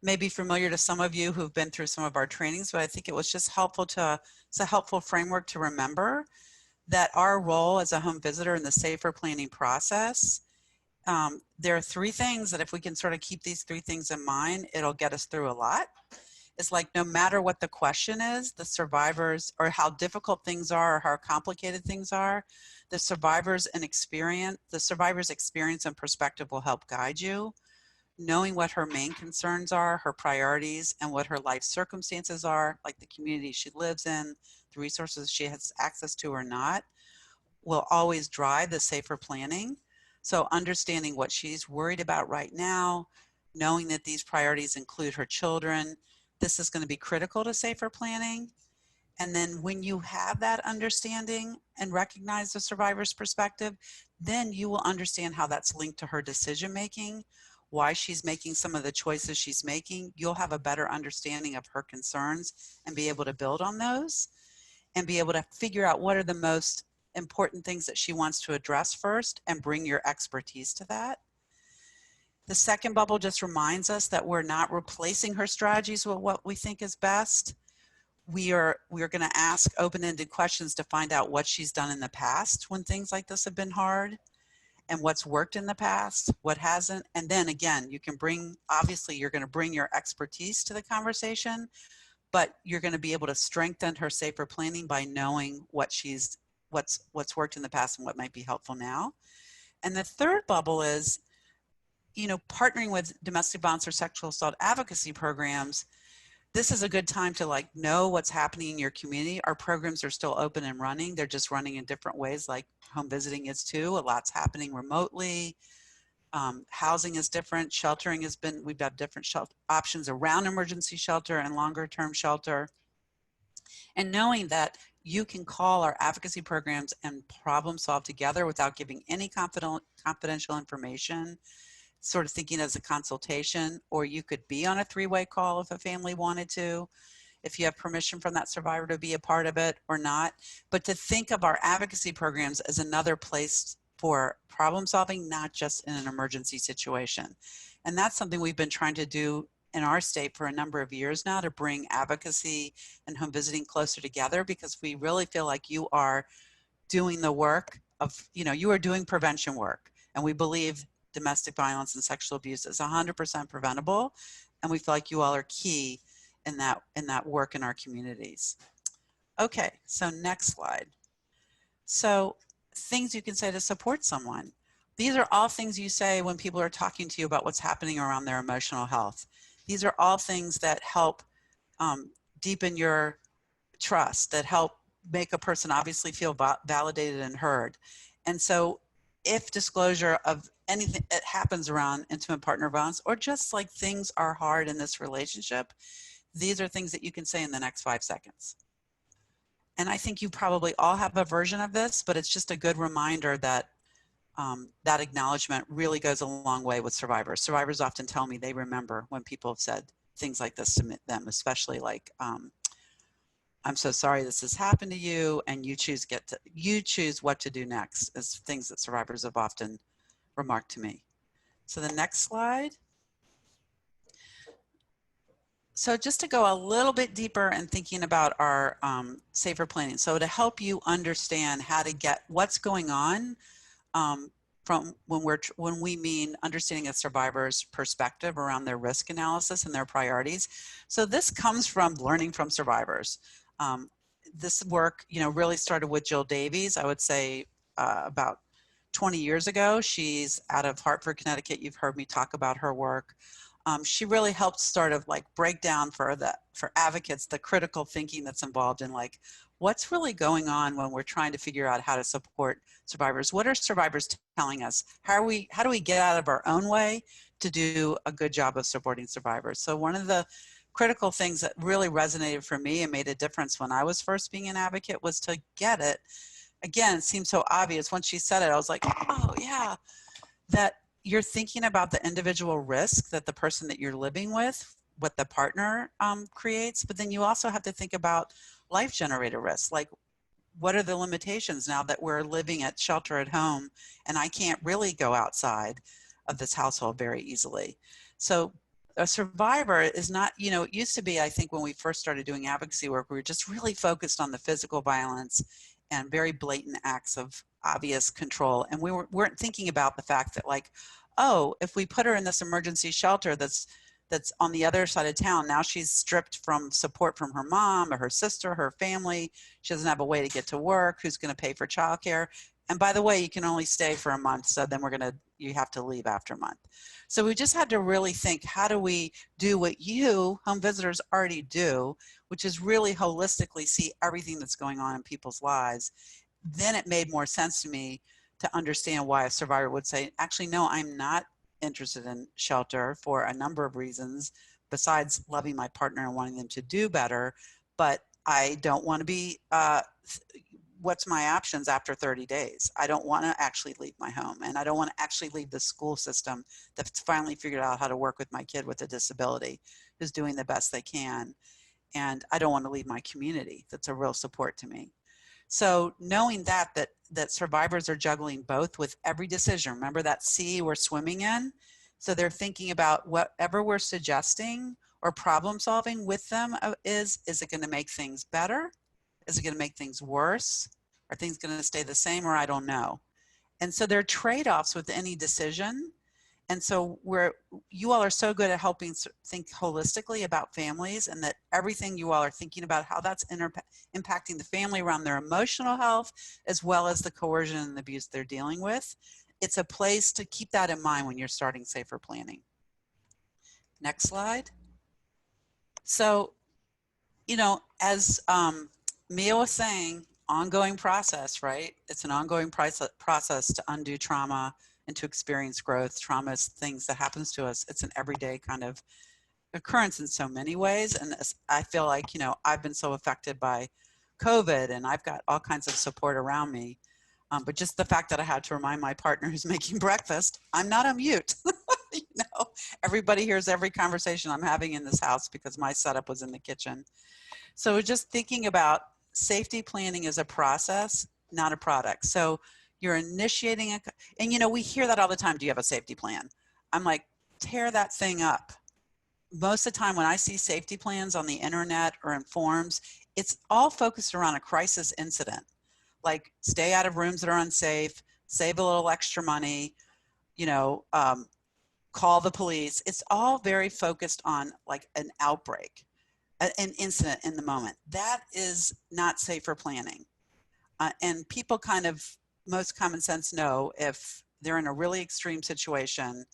may be familiar to some of you who've been through some of our trainings, but I think it was just helpful to, it's a helpful framework to remember that our role as a home visitor in the safer planning process, there are three things that if we can sort of keep these three things in mind, it'll get us through a lot. It's like no matter what the question is, the survivors, or how difficult things are or how complicated things are, the survivors' experience and perspective will help guide you. Knowing what her main concerns are, her priorities, and what her life circumstances are, like the community she lives in, the resources she has access to or not, will always drive the safer planning. So understanding what she's worried about right now, knowing that these priorities include her children, this is going to be critical to safer planning. And then when you have that understanding and recognize the survivor's perspective, then you will understand how that's linked to her decision making, why she's making some of the choices she's making. You'll have a better understanding of her concerns and be able to build on those and be able to figure out what are the most important things that she wants to address first and bring your expertise to that. The second bubble just reminds us that we're not replacing her strategies with what we think is best. We are going to ask open-ended questions to find out what she's done in the past when things like this have been hard, and what's worked in the past, what hasn't. And then again, you can bring, obviously you're going to bring your expertise to the conversation, but you're going to be able to strengthen her safer planning by knowing what's worked in the past and what might be helpful now. And the third bubble is, partnering with domestic violence or sexual assault advocacy programs. This is a good time to know what's happening in your community. Our programs are still open and running. They're just running in different ways, like home visiting is too. A lot's happening remotely. Housing is different. Sheltering has been, we've got different options around emergency shelter and longer term shelter. And knowing that you can call our advocacy programs and problem solve together without giving any confidential information, sort of thinking as a consultation, or you could be on a three-way call if a family wanted to, if you have permission from that survivor to be a part of it or not. But to think of our advocacy programs as another place for problem solving, not just in an emergency situation. And that's something we've been trying to do in our state for a number of years now, to bring advocacy and home visiting closer together, because we really feel like you are doing the work of, you are doing prevention work. And we believe domestic violence and sexual abuse is 100% preventable, and we feel like you all are key in that work in our communities. Okay, so next slide. So things you can say to support someone. These are all things you say when people are talking to you about what's happening around their emotional health. These are all things that help deepen your trust, that help make a person obviously feel validated and heard. And so if disclosure of anything that happens around intimate partner violence, or just like things are hard in this relationship, these are things that you can say in the next 5 seconds. And I think you probably all have a version of this, but it's just a good reminder that that acknowledgement really goes a long way with survivors. Survivors often tell me they remember when people have said things like this to them, especially like, I'm so sorry this has happened to you, and you choose what to do next, is things that survivors have often remarked to me. So the next slide. So just to go a little bit deeper and thinking about our safer planning. So to help you understand how to get what's going on from when we mean understanding a survivor's perspective around their risk analysis and their priorities. So this comes from learning from survivors. This work, really started with Jill Davies, I would say about 20 years ago. She's out of Hartford, Connecticut. You've heard me talk about her work. She really helped sort of break down for advocates the critical thinking that's involved in what's really going on when we're trying to figure out how to support survivors. What are survivors telling us? How do we get out of our own way to do a good job of supporting survivors? So one of the critical things that really resonated for me and made a difference when I was first being an advocate was to get it. Again, it seemed so obvious. Once she said it, I was like, oh yeah, that you're thinking about the individual risk that the person that you're living with, what the partner creates, but then you also have to think about life-generated risks. Like, what are the limitations now that we're living at shelter at home and I can't really go outside of this household very easily? So a survivor is not, it used to be, I think when we first started doing advocacy work, we were just really focused on the physical violence and very blatant acts of obvious control. And we weren't thinking about the fact that oh, if we put her in this emergency shelter that's on the other side of town, now she's stripped from support from her mom or her sister, her family. She doesn't have a way to get to work. Who's going to pay for childcare? And by the way, you can only stay for a month. So then you have to leave after a month. So we just had to really think, how do we do what you, home visitors, already do, which is really holistically see everything that's going on in people's lives. Then it made more sense to me to understand why a survivor would say, actually, no, I'm not interested in shelter for a number of reasons, besides loving my partner and wanting them to do better, but I don't want to be, what's my options after 30 days? I don't want to actually leave my home, and I don't want to actually leave the school system that's finally figured out how to work with my kid with a disability, who's doing the best they can. And I don't want to leave my community that's a real support to me. So knowing that survivors are juggling both with every decision. Remember that sea we're swimming in? So they're thinking about whatever we're suggesting or problem solving with them is it going to make things better? Is it going to make things worse? Are things going to stay the same, or I don't know? And so there are trade-offs with any decision. And so you all are so good at helping think holistically about families, and that everything you all are thinking about how that's impacting the family around their emotional health, as well as the coercion and abuse they're dealing with. It's a place to keep that in mind when you're starting safer planning. Next slide. So, you know, as Mia was saying, ongoing process, right? It's an ongoing process to undo trauma and to experience growth. Trauma is things that happens to us. It's an everyday kind of occurrence in so many ways. And I feel like, you know, I've been so affected by COVID, and I've got all kinds of support around me. But just the fact that I had to remind my partner who's making breakfast, I'm not on mute. You know, everybody hears every conversation I'm having in this house because my setup was in the kitchen. So just thinking about safety planning as a process, not a product. So you're initiating and you know, we hear that all the time. Do you have a safety plan? I'm like, tear that thing up. Most of the time when I see safety plans on the internet or in forums, it's all focused around a crisis incident. Like stay out of rooms that are unsafe, save a little extra money, you know, call the police. It's all very focused on like an outbreak, an incident in the moment. That is not safer planning. And people kind of, most common sense know if they're in a really extreme situation,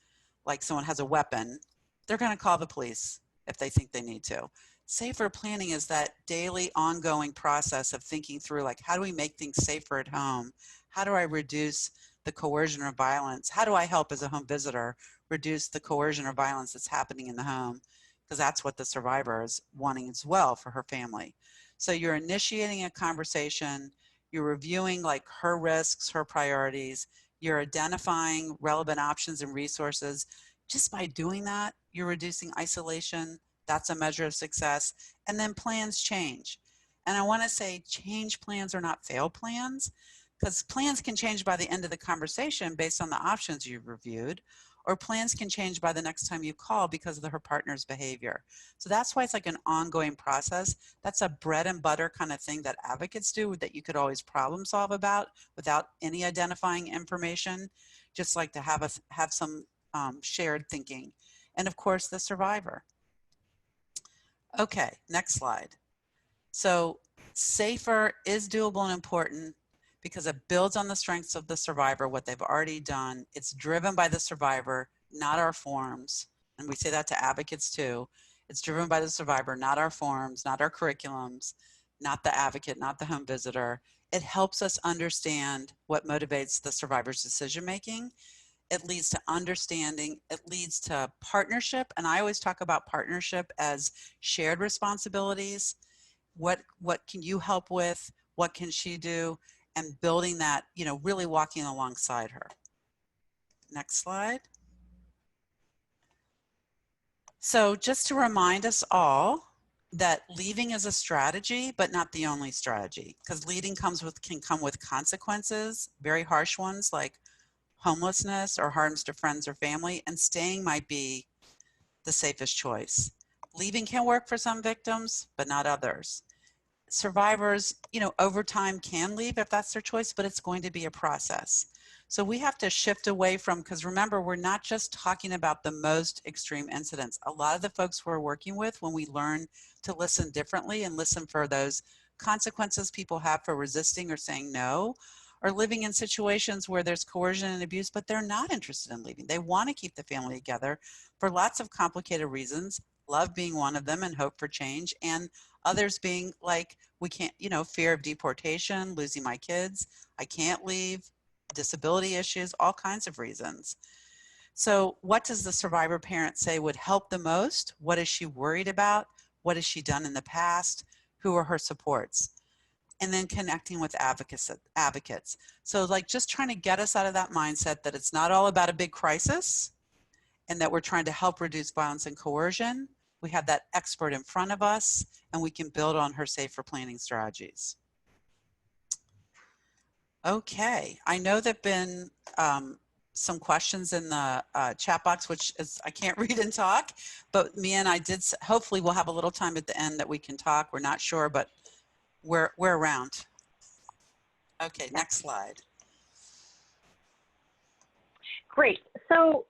like someone has a weapon, they're going to call the police if they think they need to. Safer planning is that daily ongoing process of thinking through, like, how do we make things safer at home? How do I reduce the coercion or violence? How do I help as a home visitor reduce the coercion or violence that's happening in the home? Because that's what the survivor is wanting as well for her family. So you're initiating a conversation, you're reviewing like her risks, her priorities, you're identifying relevant options and resources. Just by doing that, you're reducing isolation. That's a measure of success. And then plans change. And I want to say change plans are not fail plans, because plans can change by the end of the conversation based on the options you've reviewed, or plans can change by the next time you call because of her partner's behavior. So that's why it's like an ongoing process. That's a bread and butter kind of thing that advocates do that you could always problem solve about without any identifying information, just like to have some shared thinking. And of course, the survivor. Okay, next slide. So safer is doable and important because it builds on the strengths of the survivor, what they've already done. It's driven by the survivor, not our forms. And we say that to advocates too. It's driven by the survivor, not our forms, not our curriculums, not the advocate, not the home visitor. It helps us understand what motivates the survivor's decision-making. It leads to understanding, it leads to partnership. And I always talk about partnership as shared responsibilities. What can you help with? What can she do? And building that, you know, really walking alongside her. Next slide. So just to remind us all that leaving is a strategy, but not the only strategy, because leaving can come with consequences, very harsh ones like homelessness or harms to friends or family, and staying might be the safest choice. Leaving can work for some victims, but not others. Survivors, you know, over time can leave if that's their choice, but it's going to be a process. So we have to shift away from, because remember, we're not just talking about the most extreme incidents. A lot of the folks we're working with, when we learn to listen differently and listen for those consequences people have for resisting or saying no, are living in situations where there's coercion and abuse, but they're not interested in leaving. They want to keep the family together for lots of complicated reasons, love being one of them and hope for change, and others being like, we can't, you know, fear of deportation, losing my kids, I can't leave, disability issues, all kinds of reasons. So what does the survivor parent say would help the most? What is she worried about? What has she done in the past? Who are her supports? And then connecting with advocates. So like just trying to get us out of that mindset that it's not all about a big crisis and that we're trying to help reduce violence and coercion. We have that expert in front of us and we can build on her safer planning strategies. Okay, I know there've been some questions in the chat box, which is, I can't read and talk, but Mia and I did, hopefully we'll have a little time at the end that we can talk. We're not sure, but we're around. Okay, next slide. Great. So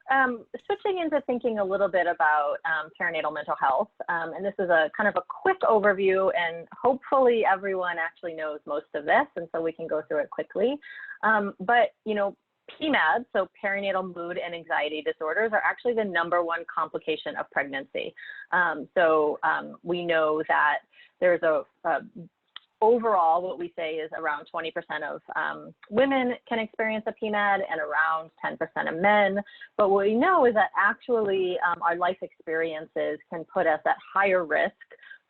switching into thinking a little bit about perinatal mental health, and this is a kind of a quick overview, and hopefully everyone actually knows most of this, and so we can go through it quickly. But, you know, PMAD, so perinatal mood and anxiety disorders, are actually the #1 complication of pregnancy. We know that there's overall, what we say is around 20% of women can experience a PMAD and around 10% of men. But what we know is that actually our life experiences can put us at higher risk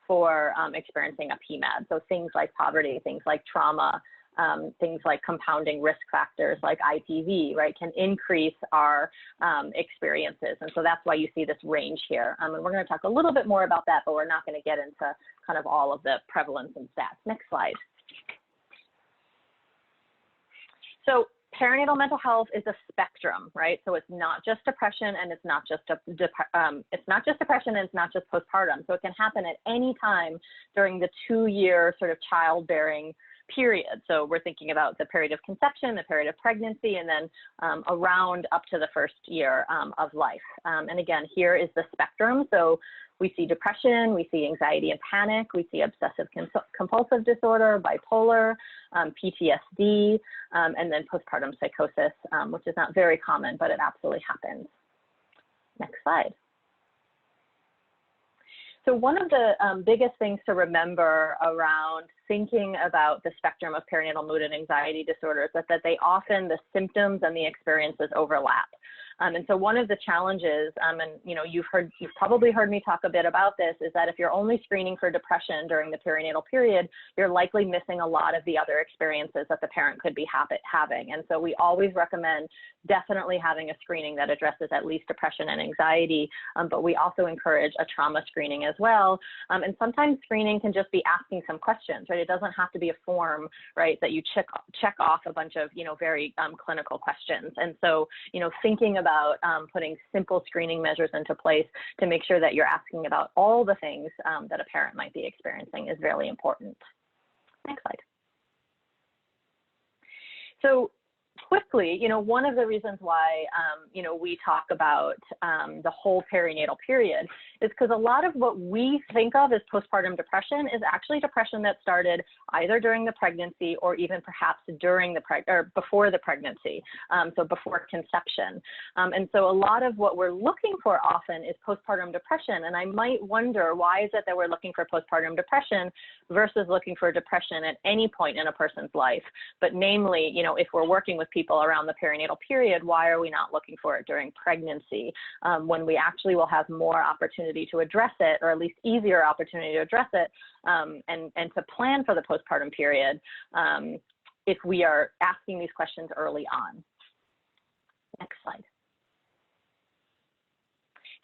for experiencing a PMAD. So things like poverty, things like trauma, things like compounding risk factors like IPV, right, can increase our experiences. And so that's why you see this range here. And we're going to talk a little bit more about that, but we're not going to get into kind of all of the prevalence and stats. Next slide. So perinatal mental health is a spectrum, right? So it's not just depression, and it's not just depression, and it's not just postpartum. So it can happen at any time during the 2-year sort of childbearing period. So we're thinking about the period of conception, the period of pregnancy, and then around up to the 1st year of life. And again, here is the spectrum. So we see depression, we see anxiety and panic, we see obsessive compulsive disorder, bipolar, PTSD, and then postpartum psychosis, which is not very common, but it absolutely happens. Next slide. So one of the biggest things to remember around thinking about the spectrum of perinatal mood and anxiety disorders is that they often, the symptoms and the experiences overlap. And so one of the challenges, and you know, you've probably heard me talk a bit about this, is that if you're only screening for depression during the perinatal period, you're likely missing a lot of the other experiences that the parent could be having. And so we always recommend definitely having a screening that addresses at least depression and anxiety, but we also encourage a trauma screening as well. And sometimes screening can just be asking some questions, right? It doesn't have to be a form, right, that you check off a bunch of, you know, very clinical questions. And so, you know, thinking about putting simple screening measures into place to make sure that you're asking about all the things that a parent might be experiencing is really important. Next slide. So quickly, you know, one of the reasons why, you know, we talk about the whole perinatal period is because a lot of what we think of as postpartum depression is actually depression that started either during the pregnancy or even perhaps during the before the pregnancy, so before conception. And so a lot of what we're looking for often is postpartum depression. And I might wonder, why is it that we're looking for postpartum depression versus looking for depression at any point in a person's life? But namely, you know, if we're working with people around the perinatal period, why are we not looking for it during pregnancy, when we actually will have more opportunity to address it, or at least easier opportunity to address it, and to plan for the postpartum period if we are asking these questions early on. Next slide.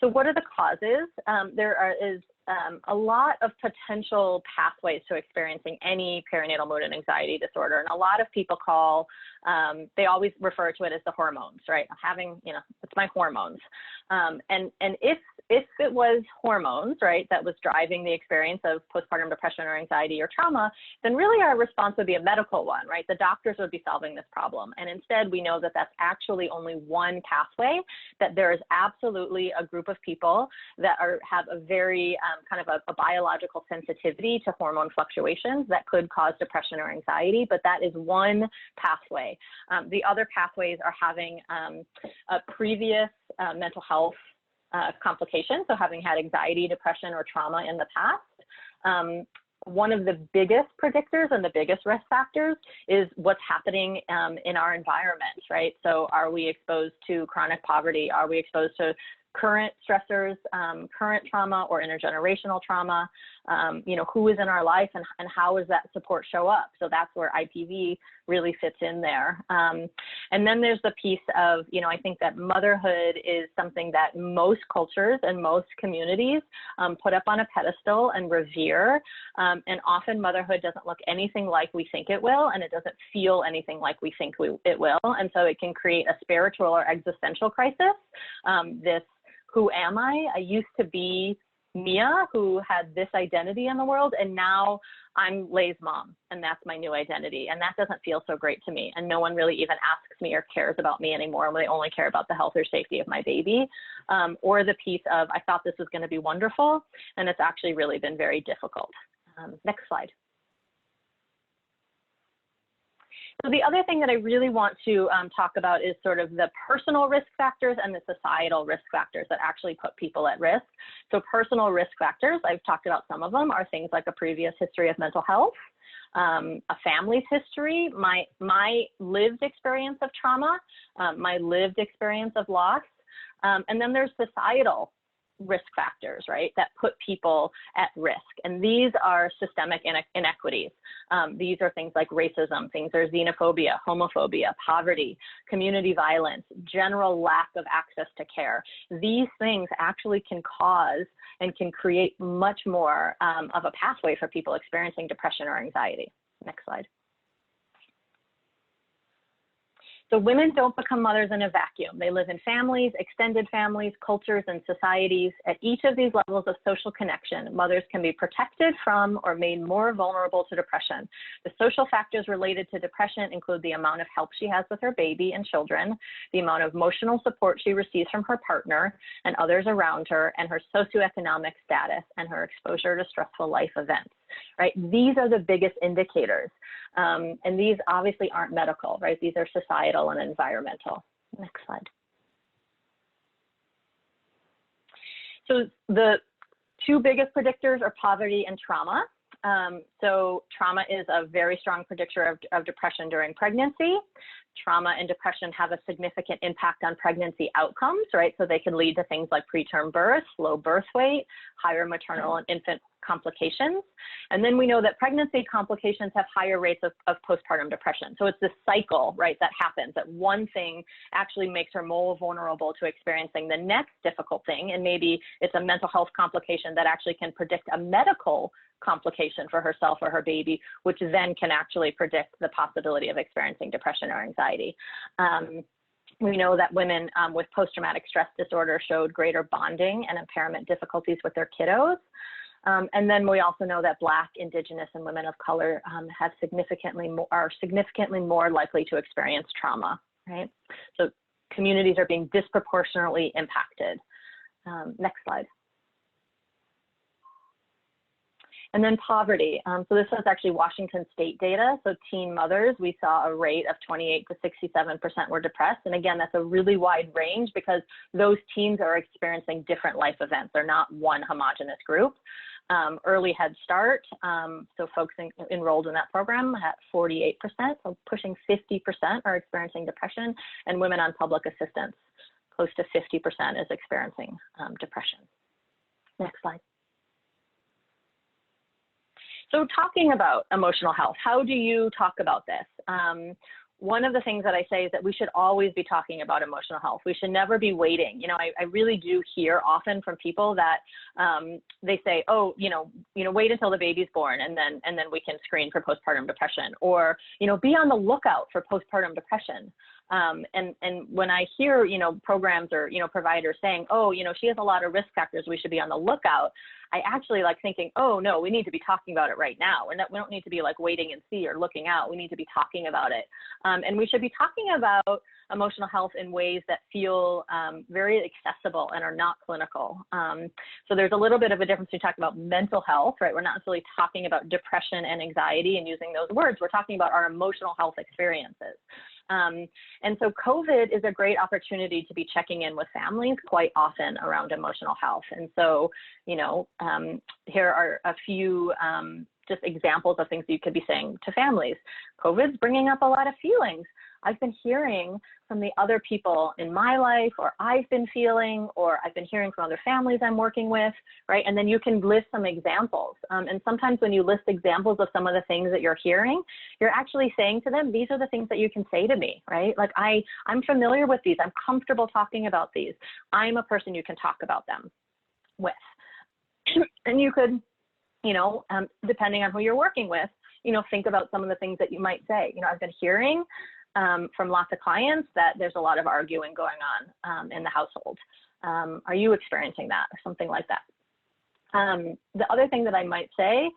So what are the causes? There is a lot of potential pathways to experiencing any perinatal mood and anxiety disorder. And a lot of people they always refer to it as the hormones, right? Having, you know, it's my hormones. And if it was hormones, right, that was driving the experience of postpartum depression or anxiety or trauma, then really our response would be a medical one, right? The doctors would be solving this problem. And instead, we know that that's actually only one pathway, that there is absolutely a group of people that have a very kind of a biological sensitivity to hormone fluctuations that could cause depression or anxiety, but that is one pathway. The other pathways are having a previous mental health complications, so having had anxiety, depression, or trauma in the past, one of the biggest predictors and the biggest risk factors is what's happening in our environment, right? So are we exposed to chronic poverty? Are we exposed to current stressors, current trauma or intergenerational trauma? You know, who is in our life and how does that support show up? So that's where IPV really fits in there. And then there's the piece of, you know, I think that motherhood is something that most cultures and most communities put up on a pedestal and revere. And often motherhood doesn't look anything like we think it will, and it doesn't feel anything like we think it will. And so it can create a spiritual or existential crisis. This, who am I? I used to be Mia, who had this identity in the world, and now I'm Leigh's mom, and that's my new identity, and that doesn't feel so great to me, and no one really even asks me or cares about me anymore, and they only care about the health or safety of my baby. Or the piece of, I thought this was going to be wonderful, and it's actually really been very difficult. Next slide. So the other thing that I really want to talk about is sort of the personal risk factors and the societal risk factors that actually put people at risk. So personal risk factors, I've talked about some of them, are things like a previous history of mental health, a family's history, my lived experience of trauma, my lived experience of loss, and then there's societal risk factors, right, that put people at risk. And these are systemic inequities. These are things like racism, things are xenophobia, homophobia, poverty, community violence, general lack of access to care. These things actually can cause and can create much more of a pathway for people experiencing depression or anxiety. Next slide. So women don't become mothers in a vacuum. They live in families, extended families, cultures, and societies. At each of these levels of social connection, mothers can be protected from or made more vulnerable to depression. The social factors related to depression include the amount of help she has with her baby and children, the amount of emotional support she receives from her partner and others around her, and her socioeconomic status and her exposure to stressful life events, right? These are the biggest indicators. And these obviously aren't medical, right? These are societal and environmental. Next slide. So the two biggest predictors are poverty and trauma. So trauma is a very strong predictor of depression during pregnancy. Trauma and depression have a significant impact on pregnancy outcomes, right? So they can lead to things like preterm birth, low birth weight, higher maternal and infant complications. And then we know that pregnancy complications have higher rates of postpartum depression. So it's this cycle, right, that happens, that one thing actually makes her more vulnerable to experiencing the next difficult thing. And maybe it's a mental health complication that actually can predict a medical complication for herself or her baby, which then can actually predict the possibility of experiencing depression or anxiety. We know that women with post-traumatic stress disorder showed greater bonding and impairment difficulties with their kiddos. And then we also know that Black, Indigenous, and women of color are significantly more likely to experience trauma, right? So communities are being disproportionately impacted. Next slide. And then poverty. So this is actually Washington state data. So teen mothers, we saw a rate of 28 to 67% were depressed. And again, that's a really wide range because those teens are experiencing different life events. They're not one homogeneous group. Early Head Start, so folks enrolled in that program at 48%, so pushing 50% are experiencing depression, and women on public assistance, close to 50% is experiencing depression. Next slide. So talking about emotional health, how do you talk about this? One of the things that I say is that we should always be talking about emotional health. We should never be waiting. You know, I really do hear often from people that they say, oh, wait until the baby's born and then we can screen for postpartum depression, or, be on the lookout for postpartum depression. And when I hear, programs or, providers saying, oh, she has a lot of risk factors, we should be on the lookout, I actually like thinking, oh no, we need to be talking about it right now. And that we don't need to be like waiting and see or looking out. We need to be talking about it. And we should be talking about emotional health in ways that feel very accessible and are not clinical. So there's a little bit of a difference between talking about mental health, right? We're not necessarily talking about depression and anxiety and using those words. We're talking about our emotional health experiences. And so COVID is a great opportunity to be checking in with families quite often around emotional health. And so, you know, here are a few just examples of things you could be saying to families. COVID's bringing up a lot of feelings. I've been hearing from the other people in my life, or I've been feeling, or I've been hearing from other families I'm working with, right? And then you can list some examples. And sometimes when you list examples of some of the things that you're hearing, you're actually saying to them, these are the things that you can say to me, right? Like I'm familiar with these. I'm comfortable talking about these. I'm a person you can talk about them with. And you could, you know, depending on who you're working with, you know, think about some of the things that you might say. You know, I've been hearing from lots of clients that there's a lot of arguing going on in the household. Are you experiencing that or something like that? The other thing that I might say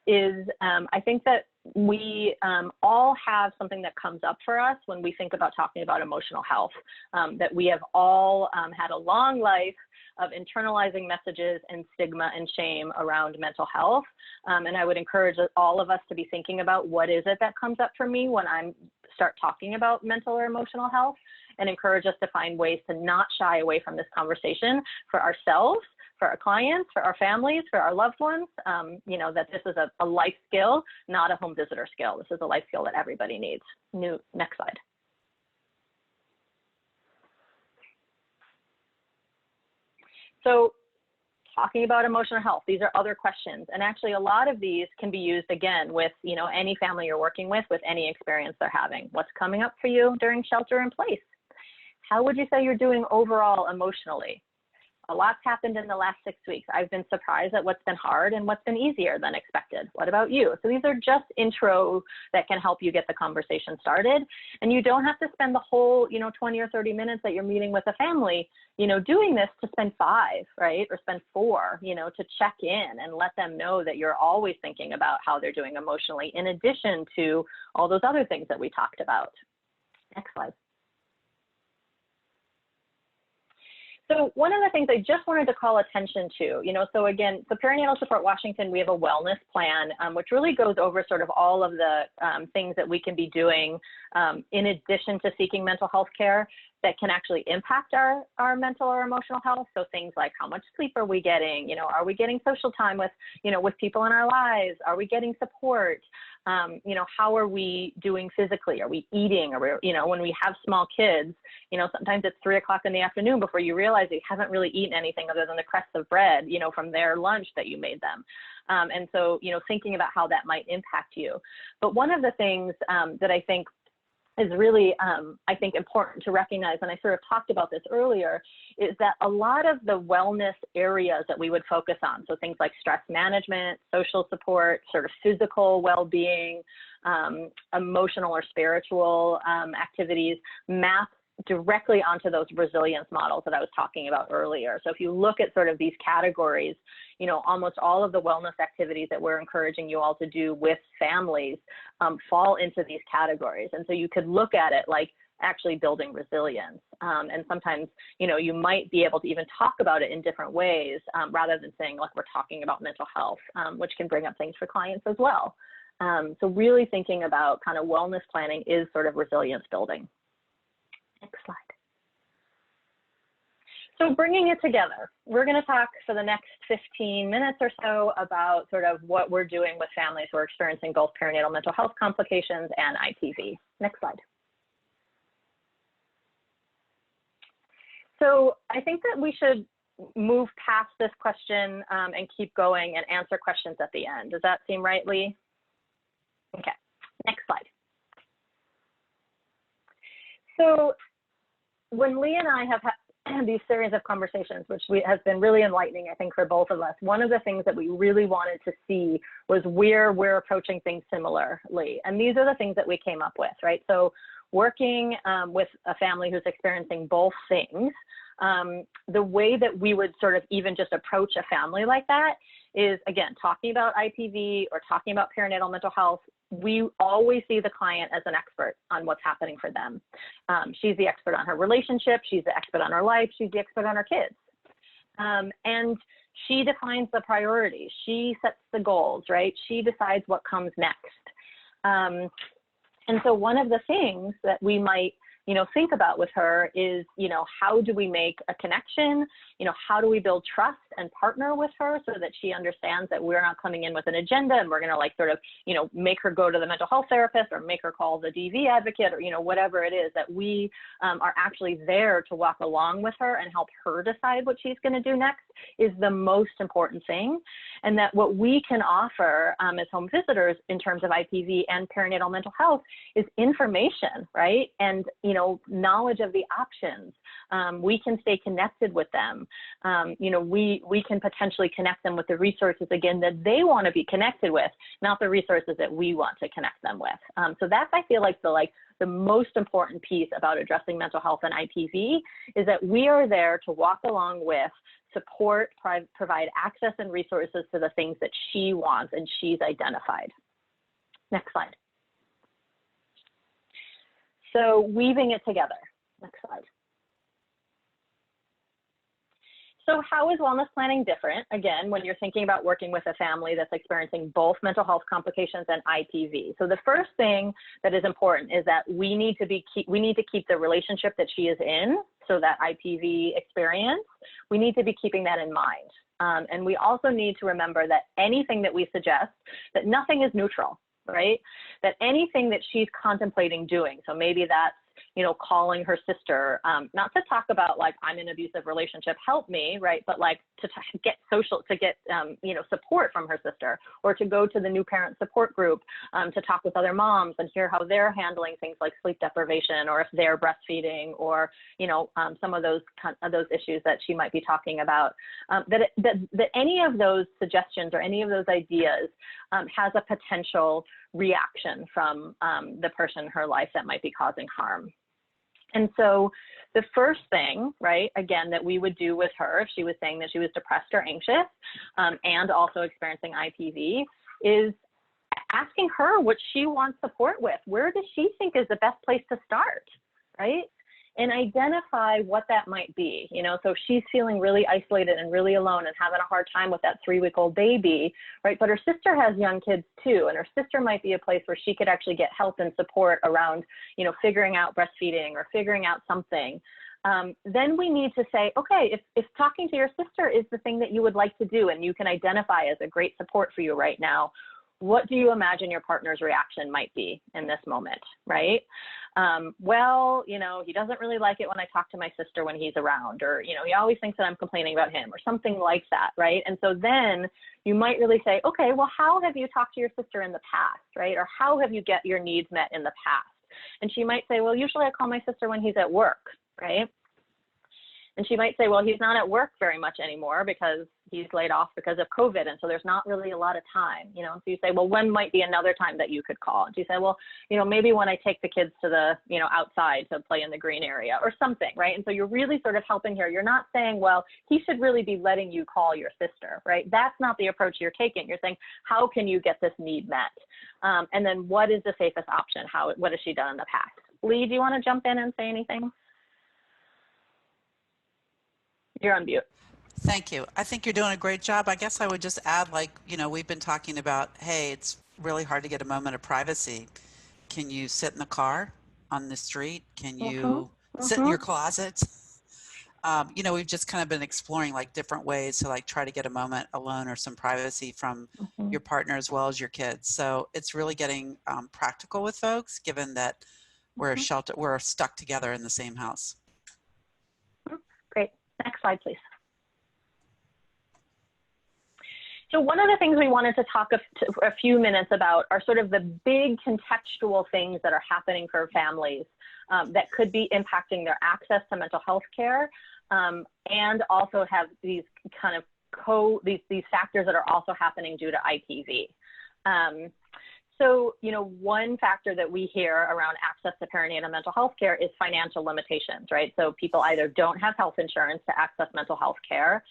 is I think that we all have something that comes up for us when we think about talking about emotional health, that we have all had a long life of internalizing messages and stigma and shame around mental health. And I would encourage all of us to be thinking about what is it that comes up for me when I start talking about mental or emotional health, and encourage us to find ways to not shy away from this conversation for ourselves, for our clients, for our families, for our loved ones, you know, that this is a life skill, not a home visitor skill. This is a life skill that everybody needs. Next slide. So talking about emotional health, these are other questions. And actually a lot of these can be used again with, you know, any family you're working with any experience they're having. What's coming up for you during shelter in place? How would you say you're doing overall emotionally? A lot's happened in the last 6 weeks. I've been surprised at what's been hard and what's been easier than expected. What about you? So these are just intro that can help you get the conversation started. And you don't have to spend the whole, you know, 20 or 30 minutes that you're meeting with a family, you know, doing this to spend 5, right? Or spend 4, you know, to check in and let them know that you're always thinking about how they're doing emotionally, in addition to all those other things that we talked about. Next slide. So one of the things I just wanted to call attention to, you know, so again, the Perinatal Support Washington, we have a wellness plan, which really goes over sort of all of the things that we can be doing in addition to seeking mental health care that can actually impact our mental or emotional health. So things like how much sleep are we getting? You know, are we getting social time with, you know, with people in our lives? Are we getting support? You know, how are we doing physically? Are we eating? Are we, you know, when we have small kids, you know, sometimes it's 3 o'clock in the afternoon before you realize you haven't really eaten anything other than the crust of bread, you know, from their lunch that you made them. And so, you know, thinking about how that might impact you. But one of the things that I think is really, I think, important to recognize, and I sort of talked about this earlier, is that a lot of the wellness areas that we would focus on, so things like stress management, social support, sort of physical well-being, emotional or spiritual activities, map directly onto those resilience models that I was talking about earlier. So if you look at sort of these categories, you know, almost all of the wellness activities that we're encouraging you all to do with families fall into these categories. And so you could look at it like actually building resilience. And sometimes, you know, you might be able to even talk about it in different ways rather than saying, like, we're talking about mental health, which can bring up things for clients as well. So really thinking about kind of wellness planning is sort of resilience building. Next slide. So bringing it together, we're going to talk for the next 15 minutes or so about sort of what we're doing with families who are experiencing both perinatal mental health complications and IPV. Next slide. So I think that we should move past this question and keep going and answer questions at the end. Does that seem right, Leigh? Okay, next slide. So when Leigh and I have had these series of conversations, which has been really enlightening, I think, for both of us, one of the things that we really wanted to see was where we're approaching things similarly. And these are the things that we came up with, right? So working with a family who's experiencing both things, the way that we would sort of even just approach a family like that is, again, talking about IPV or talking about perinatal mental health. We always see the client as an expert on what's happening for them. She's the expert on her relationship. She's the expert on her life. She's the expert on her kids. And she defines the priorities. She sets the goals, right? She decides what comes next. And so one of the things that we might, think about with her is, how do we make a connection? How do we build trust and partner with her so that she understands that we're not coming in with an agenda and we're going to like sort of, make her go to the mental health therapist or make her call the DV advocate or, whatever it is, that we are actually there to walk along with her and help her decide what she's going to do next is the most important thing. And that what we can offer as home visitors in terms of IPV and perinatal mental health is information, right? And, knowledge of the options. We can stay connected with them. We can potentially connect them with the resources, again, that they want to be connected with, not the resources that we want to connect them with. So that's, I feel like, the most important piece about addressing mental health and IPV is that we are there to walk along with, support, provide access and resources to the things that she wants and she's identified. Next slide. So weaving it together. Next slide. So how is wellness planning different, again, when you're thinking about working with a family that's experiencing both mental health complications and IPV? So the first thing that is important is that we need to keep the relationship that she is in, so that IPV experience, we need to be keeping that in mind. And we also need to remember that anything that we suggest, that nothing is neutral, right? That anything that she's contemplating doing, so maybe that's, calling her sister, not to talk about like, I'm in an abusive relationship, help me, right? But like to get support from her sister, or to go to the new parent support group to talk with other moms and hear how they're handling things like sleep deprivation, or if they're breastfeeding, or, some of those issues that she might be talking about, that any of those suggestions or any of those ideas has a potential reaction from the person in her life that might be causing harm. And so the first thing, right, again, that we would do with her if she was saying that she was depressed or anxious and also experiencing IPV is asking her what she wants support with. Where does she think is the best place to start, right? And identify what that might be. So if she's feeling really isolated and really alone and having a hard time with that 3-week-old baby, right? But her sister has young kids too, and her sister might be a place where she could actually get help and support around, figuring out breastfeeding or figuring out something. Then we need to say, okay, if talking to your sister is the thing that you would like to do and you can identify as a great support for you right now, what do you imagine your partner's reaction might be in this moment, right? Well, he doesn't really like it when I talk to my sister when he's around, or, he always thinks that I'm complaining about him, or something like that, right? And so then you might really say, okay, well, how have you talked to your sister in the past, right? Or how have you get your needs met in the past? And she might say, well, usually I call my sister when he's at work, right? And she might say, well, he's not at work very much anymore because he's laid off because of COVID. And so there's not really a lot of time, So you say, well, when might be another time that you could call? And you say, well, maybe when I take the kids to the, outside to play in the green area or something, right? And so you're really sort of helping here. You're not saying, well, he should really be letting you call your sister, right? That's not the approach you're taking. You're saying, how can you get this need met? And then what is the safest option? What has she done in the past? Leigh, do you want to jump in and say anything? You're on mute. Thank you. I think you're doing a great job. I guess I would just add, we've been talking about, hey, it's really hard to get a moment of privacy. Can you sit in the car on the street? Can you sit in your closet? We've just kind of been exploring different ways to try to get a moment alone or some privacy from your partner as well as your kids. So it's really getting practical with folks, given that we're stuck together in the same house. Great. Next slide, please. So one of the things we wanted to talk a few minutes about are sort of the big contextual things that are happening for families that could be impacting their access to mental health care, and also have these kind of these factors that are also happening due to IPV. So, one factor that we hear around access to perinatal mental health care is financial limitations, right? So people either don't have health insurance to access mental health care,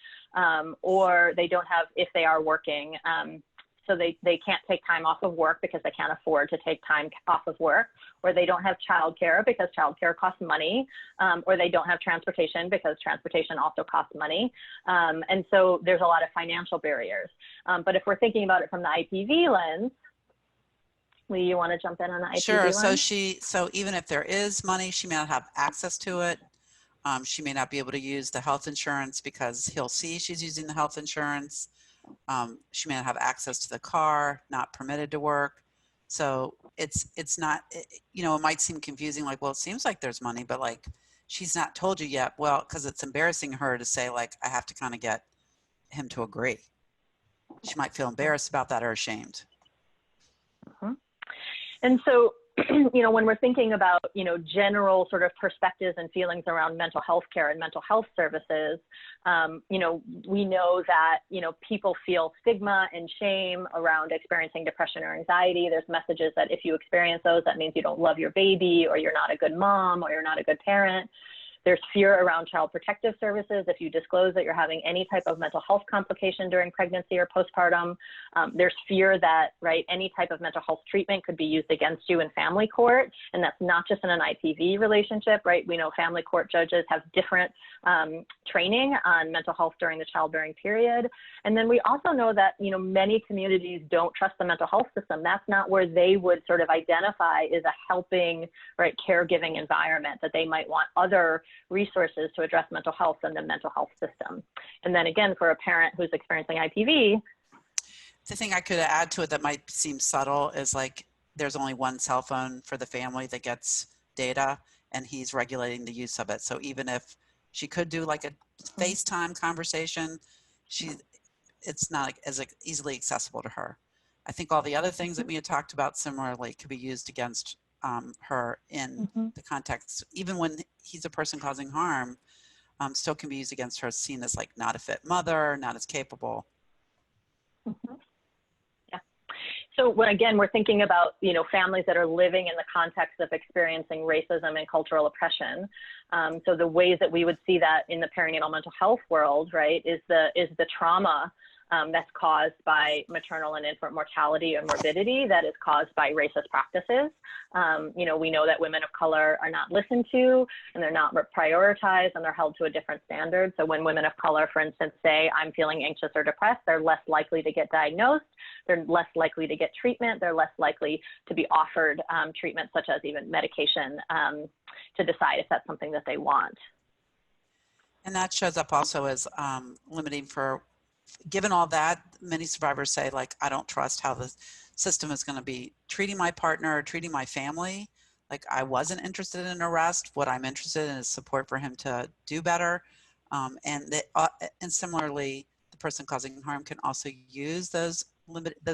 or they don't have, if they are working, so they can't take time off of work because they can't afford to take time off of work, or they don't have childcare because childcare costs money, or they don't have transportation because transportation also costs money. And so there's a lot of financial barriers. But if we're thinking about it from the IPV lens, Leigh, you want to jump in on the IPV Sure. one? So even if there is money, she may not have access to it. She may not be able to use the health insurance because he'll see she's using the health insurance. She may not have access to the car, not permitted to work. So it's not, you know, it might seem confusing, like, well, it seems like there's money, but like, she's not told you yet. Well, because it's embarrassing her to say, like, I have to kind of get him to agree. She might feel embarrassed about that or ashamed. And so, you know, when we're thinking about, you know, general sort of perspectives and feelings around mental health care and mental health services, you know, we know that, you know, people feel stigma and shame around experiencing depression or anxiety. There's messages that if you experience those, that means you don't love your baby, or you're not a good mom, or you're not a good parent. There's fear around child protective services. If you disclose that you're having any type of mental health complication during pregnancy or postpartum, there's fear that, right, any type of mental health treatment could be used against you in family court. And that's not just in an IPV relationship, right? We know family court judges have different training on mental health during the childbearing period. And then we also know that, you know, many communities don't trust the mental health system. That's not where they would sort of identify as a helping, right, caregiving environment, that they might want other resources to address mental health in the mental health system. And then again, for a parent who's experiencing IPV. The thing I could add to it that might seem subtle is, like, there's only one cell phone for the family that gets data, and he's regulating the use of it. So even if she could do like a FaceTime conversation, it's not as easily accessible to her. I think all the other things that Mia talked about similarly could be used against her in the context, even when he's a person causing harm, still can be used against her, seen as like not a fit mother, not as capable. Yeah. So when, again, we're thinking about, you know, families that are living in the context of experiencing racism and cultural oppression. So the ways that we would see that in the perinatal mental health world, right, is the trauma that's caused by maternal and infant mortality and morbidity that is caused by racist practices. You know, we know that women of color are not listened to, and they're not prioritized, and they're held to a different standard. So when women of color, for instance, say, I'm feeling anxious or depressed, they're less likely to get diagnosed, they're less likely to get treatment, they're less likely to be offered treatment, such as even medication, to decide if that's something that they want. And that shows up also as limiting for, given all that, many survivors say, like, I don't trust how the system is going to be treating my partner, treating my family. Like, I wasn't interested in arrest. What I'm interested in is support for him to do better. And similarly, the person causing harm can also use those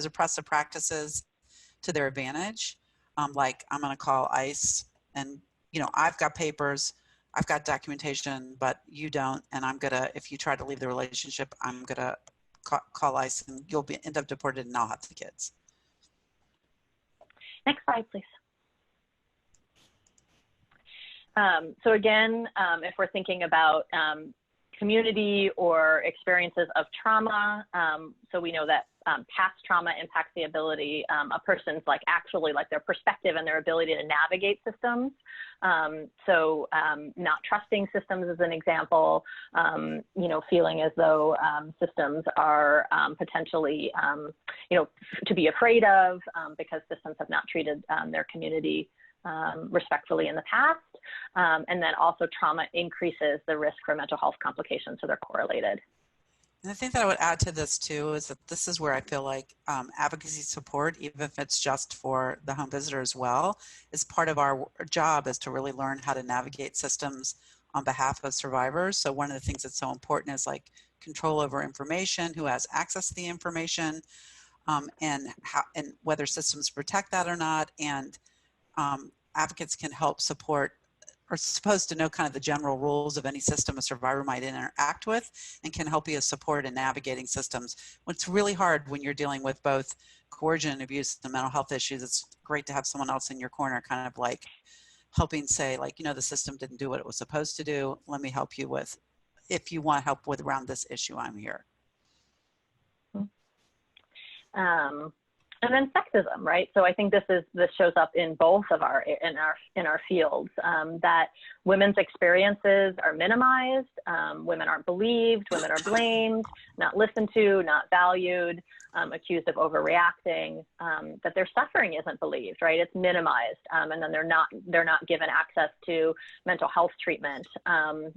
oppressive practices to their advantage. Like, I'm going to call ICE, and, you know, I've got papers, I've got documentation, but you don't, and I'm gonna, if you try to leave the relationship, I'm gonna call ICE, and you'll end up deported, and I'll have the kids. Next slide, please. So again, if we're thinking about community or experiences of trauma, so we know that past trauma impacts the ability, a person's like actually like their perspective and their ability to navigate systems. So not trusting systems is an example, you know, feeling as though systems are potentially, you know, to be afraid of because systems have not treated their community respectfully in the past. And then also trauma increases the risk for mental health complications, so they're correlated. And the thing that I would add to this too is that this is where I feel like advocacy support, even if it's just for the home visitor as well, is part of our job, is to really learn how to navigate systems on behalf of survivors. So one of the things that's so important is like control over information, who has access to the information, and how, and whether systems protect that or not. And advocates can help support, are supposed to know kind of the general rules of any system a survivor might interact with, and can help you support in navigating systems. It's really hard when you're dealing with both coercion and abuse and mental health issues. It's great to have someone else in your corner kind of like helping say, like, you know, the system didn't do what it was supposed to do. Let me help you with, if you want help with around this issue, I'm here. And then sexism, right? So I think this shows up in both of our fields, that women's experiences are minimized, women aren't believed, women are blamed, not listened to, not valued, accused of overreacting, that their suffering isn't believed, right? It's minimized, and then they're not given access to mental health treatment,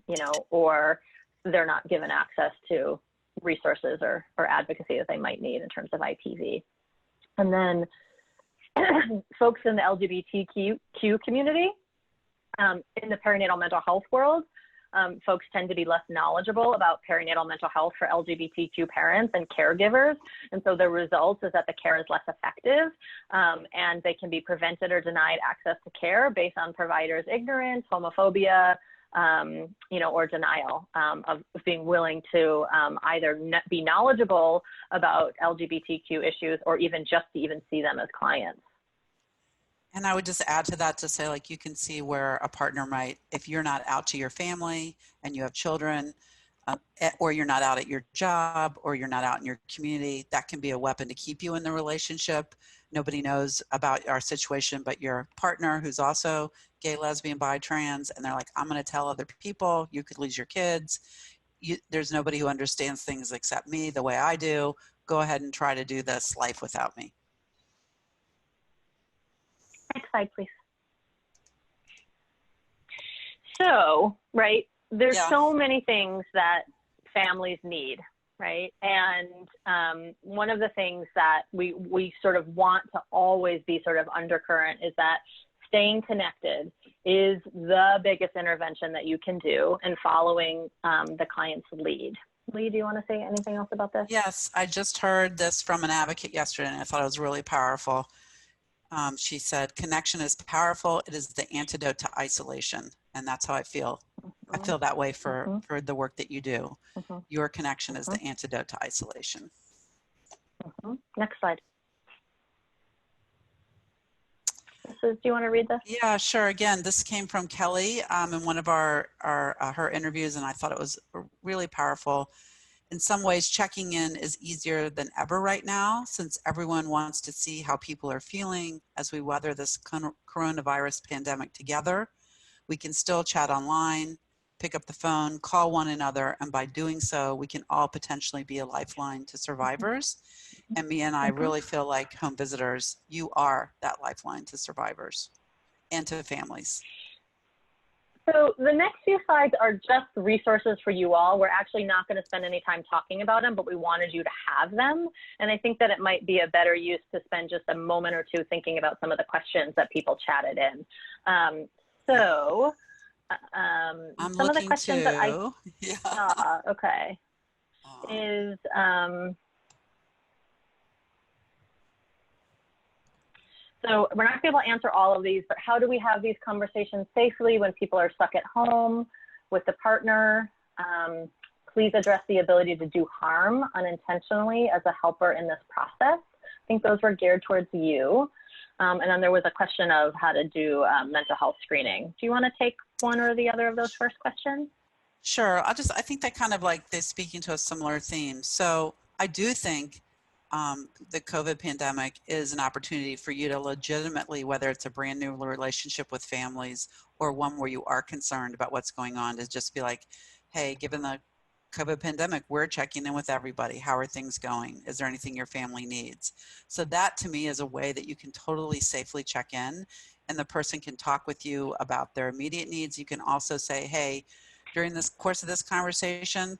you know, or they're not given access to resources or advocacy that they might need in terms of IPV. And then folks in the LGBTQ community, in the perinatal mental health world, folks tend to be less knowledgeable about perinatal mental health for LGBTQ parents and caregivers. And so the result is that the care is less effective, and they can be prevented or denied access to care based on providers' ignorance, homophobia, you know, or denial of being willing to either be knowledgeable about LGBTQ issues or even just to even see them as clients. And I would just add to that to say, like, you can see where a partner might, if you're not out to your family and you have children, or you're not out at your job, or you're not out in your community, that can be a weapon to keep you in the relationship. Nobody knows about our situation but your partner, who's also gay, lesbian, bi, trans, and they're like, I'm going to tell other people, you could lose your kids. There's nobody who understands things except me the way I do. Go ahead and try to do this life without me. Next slide, please. So, right, there's so many things that families need, right? And one of the things that we sort of want to always be sort of undercurrent is that staying connected is the biggest intervention that you can do in following the client's lead. Leigh, do you want to say anything else about this? Yes, I just heard this from an advocate yesterday, and I thought it was really powerful. She said, connection is powerful. It is the antidote to isolation. And that's how I feel. I feel that way for the work that you do. Your connection is the antidote to isolation. Next slide. Do you want to read this? Yeah, sure. Again, this came from Kelly in one of her interviews, and I thought it was really powerful. In some ways, checking in is easier than ever right now, since everyone wants to see how people are feeling as we weather this coronavirus pandemic together. We can still chat online, pick up the phone, call one another, and by doing so, we can all potentially be a lifeline to survivors. And Mia and I really feel like home visitors, you are that lifeline to survivors and to families. So the next few slides are just resources for you all. We're actually not going to spend any time talking about them, but we wanted you to have them. And I think that it might be a better use to spend just a moment or two thinking about some of the questions that people chatted in. Some of the questions that I saw, okay, is, so we're not going to be able to answer all of these, but how do we have these conversations safely when people are stuck at home with the partner? Please address the ability to do harm unintentionally as a helper in this process. I think those were geared towards you. And then there was a question of how to do mental health screening. Do you want to take one or the other of those first questions? Sure. I think they kind of like they're speaking to a similar theme. So I do think the COVID pandemic is an opportunity for you to legitimately, whether it's a brand new relationship with families or one where you are concerned about what's going on, to just be like, hey, given the COVID pandemic, we're checking in with everybody. How are things going? Is there anything your family needs? So that to me is a way that you can totally safely check in, and the person can talk with you about their immediate needs. You can also say, hey, during this course of this conversation,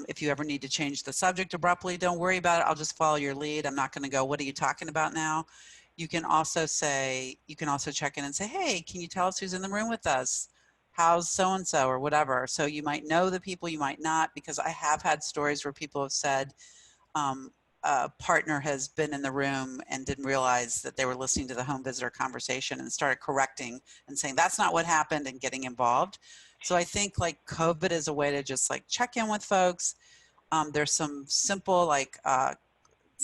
if you ever need to change the subject abruptly, don't worry about it. I'll just follow your lead. I'm not going to go, what are you talking about now? You can also say, you can also check in and say, hey, can you tell us who's in the room with us? How's so-and-so or whatever. So you might know the people, you might not, because I have had stories where people have said a partner has been in the room and didn't realize that they were listening to the home visitor conversation and started correcting and saying, that's not what happened, and getting involved. So I think like COVID is a way to just like check in with folks. There's some simple like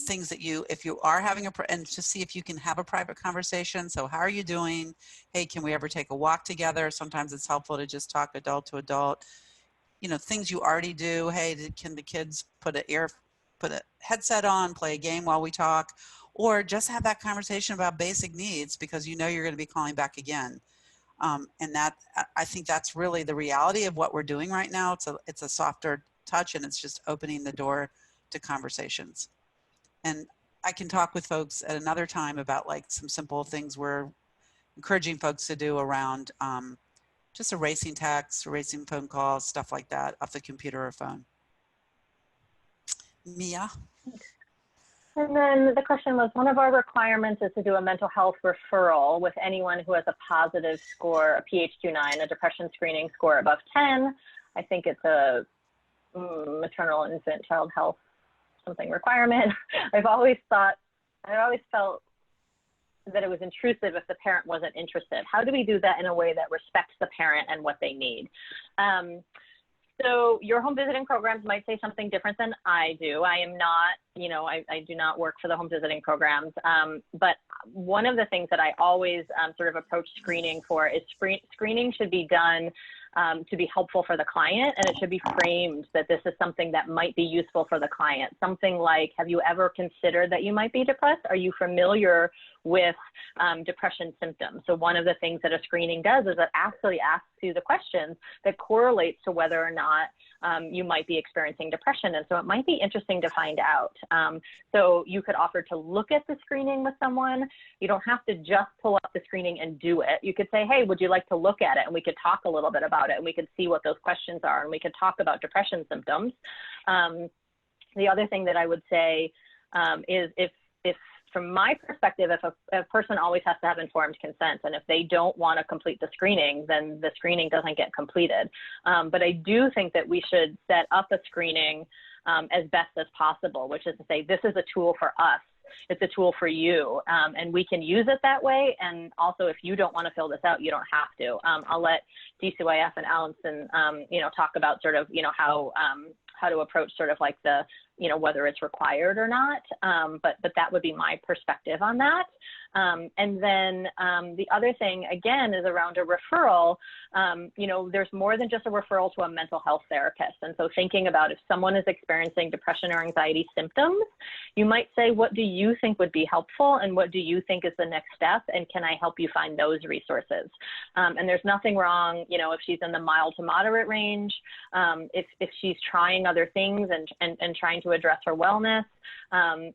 things that you, if you are having and to see if you can have a private conversation. So how are you doing? Hey, can we ever take a walk together? Sometimes it's helpful to just talk adult to adult. You know, things you already do. Hey, can the kids put an put a headset on, play a game while we talk, or just have that conversation about basic needs because you know you're going to be calling back again. And that, I think that's really the reality of what we're doing right now. It's a softer touch, and it's just opening the door to conversations. And I can talk with folks at another time about like some simple things we're encouraging folks to do around just erasing texts, erasing phone calls, stuff like that off the computer or phone. Mia? And then the question was, one of our requirements is to do a mental health referral with anyone who has a positive score, a PHQ-9, a depression screening score above 10. I think it's a maternal, infant, child health, something requirement. I've always felt that it was intrusive if the parent wasn't interested. How do we do that in a way that respects the parent and what they need? So your home visiting programs might say something different than I do. I am not, I do not work for the home visiting programs. But one of the things that I always sort of approach screening for is screening should be done to be helpful for the client, and it should be framed that this is something that might be useful for the client. Something like, have you ever considered that you might be depressed? Are you familiar with depression symptoms? So one of the things that a screening does is it actually asks you the questions that correlates to whether or not you might be experiencing depression. And so it might be interesting to find out. So you could offer to look at the screening with someone. You don't have to just pull up the screening and do it. You could say, hey, would you like to look at it? And we could talk a little bit about it, and we could see what those questions are, and we could talk about depression symptoms. The other thing that I would say is if from my perspective, if a person always has to have informed consent, and if they don't want to complete the screening, then the screening doesn't get completed. But I do think that we should set up a screening as best as possible, which is to say, this is a tool for us. It's a tool for you, and we can use it that way. And also, if you don't want to fill this out, you don't have to. I'll let DCYF and Allison, talk about sort of, how to approach sort of like the, whether it's required or not. But that would be my perspective on that. And then the other thing, again, is around a referral. There's more than just a referral to a mental health therapist. And so thinking about if someone is experiencing depression or anxiety symptoms, you might say, what do you think would be helpful? And what do you think is the next step? And can I help you find those resources? And there's nothing wrong, if she's in the mild to moderate range, if she's trying other things and trying to address her wellness,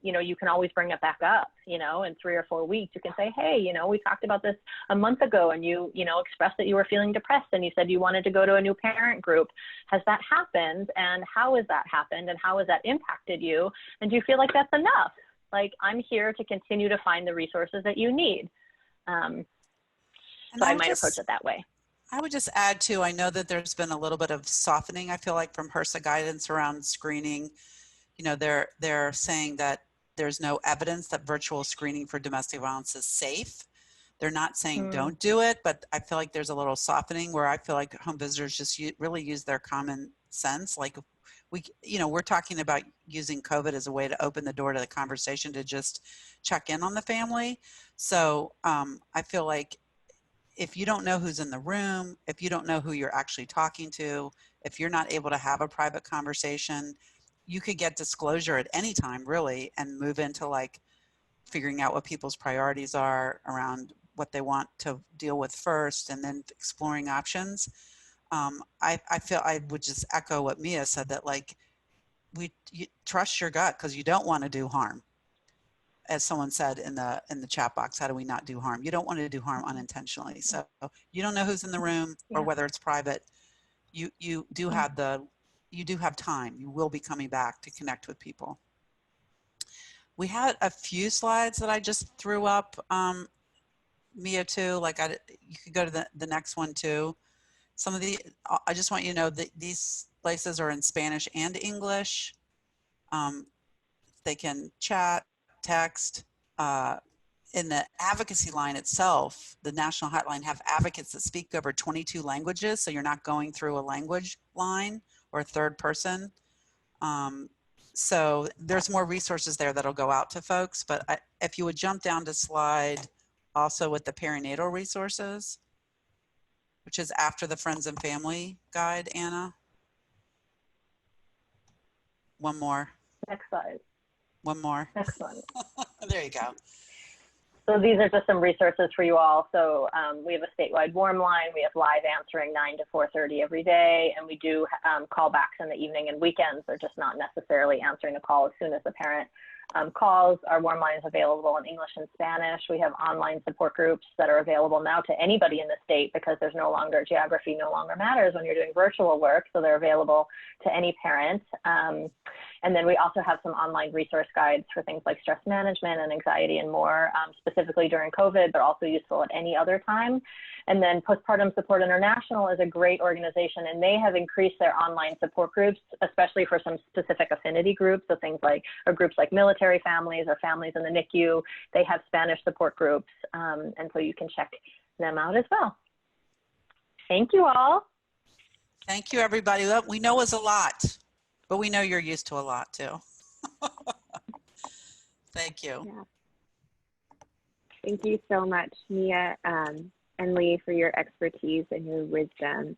you can always bring it back up, in 3 or 4 weeks. You can say, hey, we talked about this a month ago, and you expressed that you were feeling depressed, and you said you wanted to go to a new parent group. Has that happened? And how has that happened? And how has that impacted you? And do you feel like that's enough? Like, I'm here to continue to find the resources that you need. So I might approach it that way. I would just add too, I know that there's been a little bit of softening, I feel like, from HRSA guidance around screening. They're saying that there's no evidence that virtual screening for domestic violence is safe. They're not saying don't do it, but I feel like there's a little softening where I feel like home visitors just really use their common sense. Like we're talking about using COVID as a way to open the door to the conversation to just check in on the family. So I feel like if you don't know who's in the room, if you don't know who you're actually talking to, if you're not able to have a private conversation, you could get disclosure at any time, really, and move into like figuring out what people's priorities are around what they want to deal with first, and then exploring options. I feel I would just echo what Mia said, that like you trust your gut, because you don't want to do harm. As someone said in the chat box, how do we not do harm? You don't want to do harm unintentionally. So you don't know who's in the room or whether it's private. You do have time. You will be coming back to connect with people. We had a few slides that I just threw up, Mia, too. Like you could go to the next one too. Some of I just want you to know that these places are in Spanish and English. They can chat, text. In the advocacy line itself, the national hotline have advocates that speak over 22 languages, so you're not going through a language line or a third person. So there's more resources there that'll go out to folks, but if you would jump down to slide also with the perinatal resources, which is after the friends and family guide, Anna. One more. Next slide. One more. Next one. There you go. So these are just some resources for you all. So we have a statewide warm line. We have live answering 9 to 4:30 every day. And we do callbacks in the evening and weekends. They're just not necessarily answering a call as soon as the parent calls. Our warm line is available in English and Spanish. We have online support groups that are available now to anybody in the state because there's no longer, geography no longer matters when you're doing virtual work. So they're available to any parent. And then we also have some online resource guides for things like stress management and anxiety and more, specifically during COVID, but also useful at any other time. And then Postpartum Support International is a great organization, and they have increased their online support groups, especially for some specific affinity groups. So things like, or groups like military families or families in the NICU, they have Spanish support groups. And so you can check them out as well. Thank you all. Thank you, everybody. We know it's a lot, but we know you're used to a lot too. Thank you. Yeah. Thank you so much, Mia and Leigh, for your expertise and your wisdom.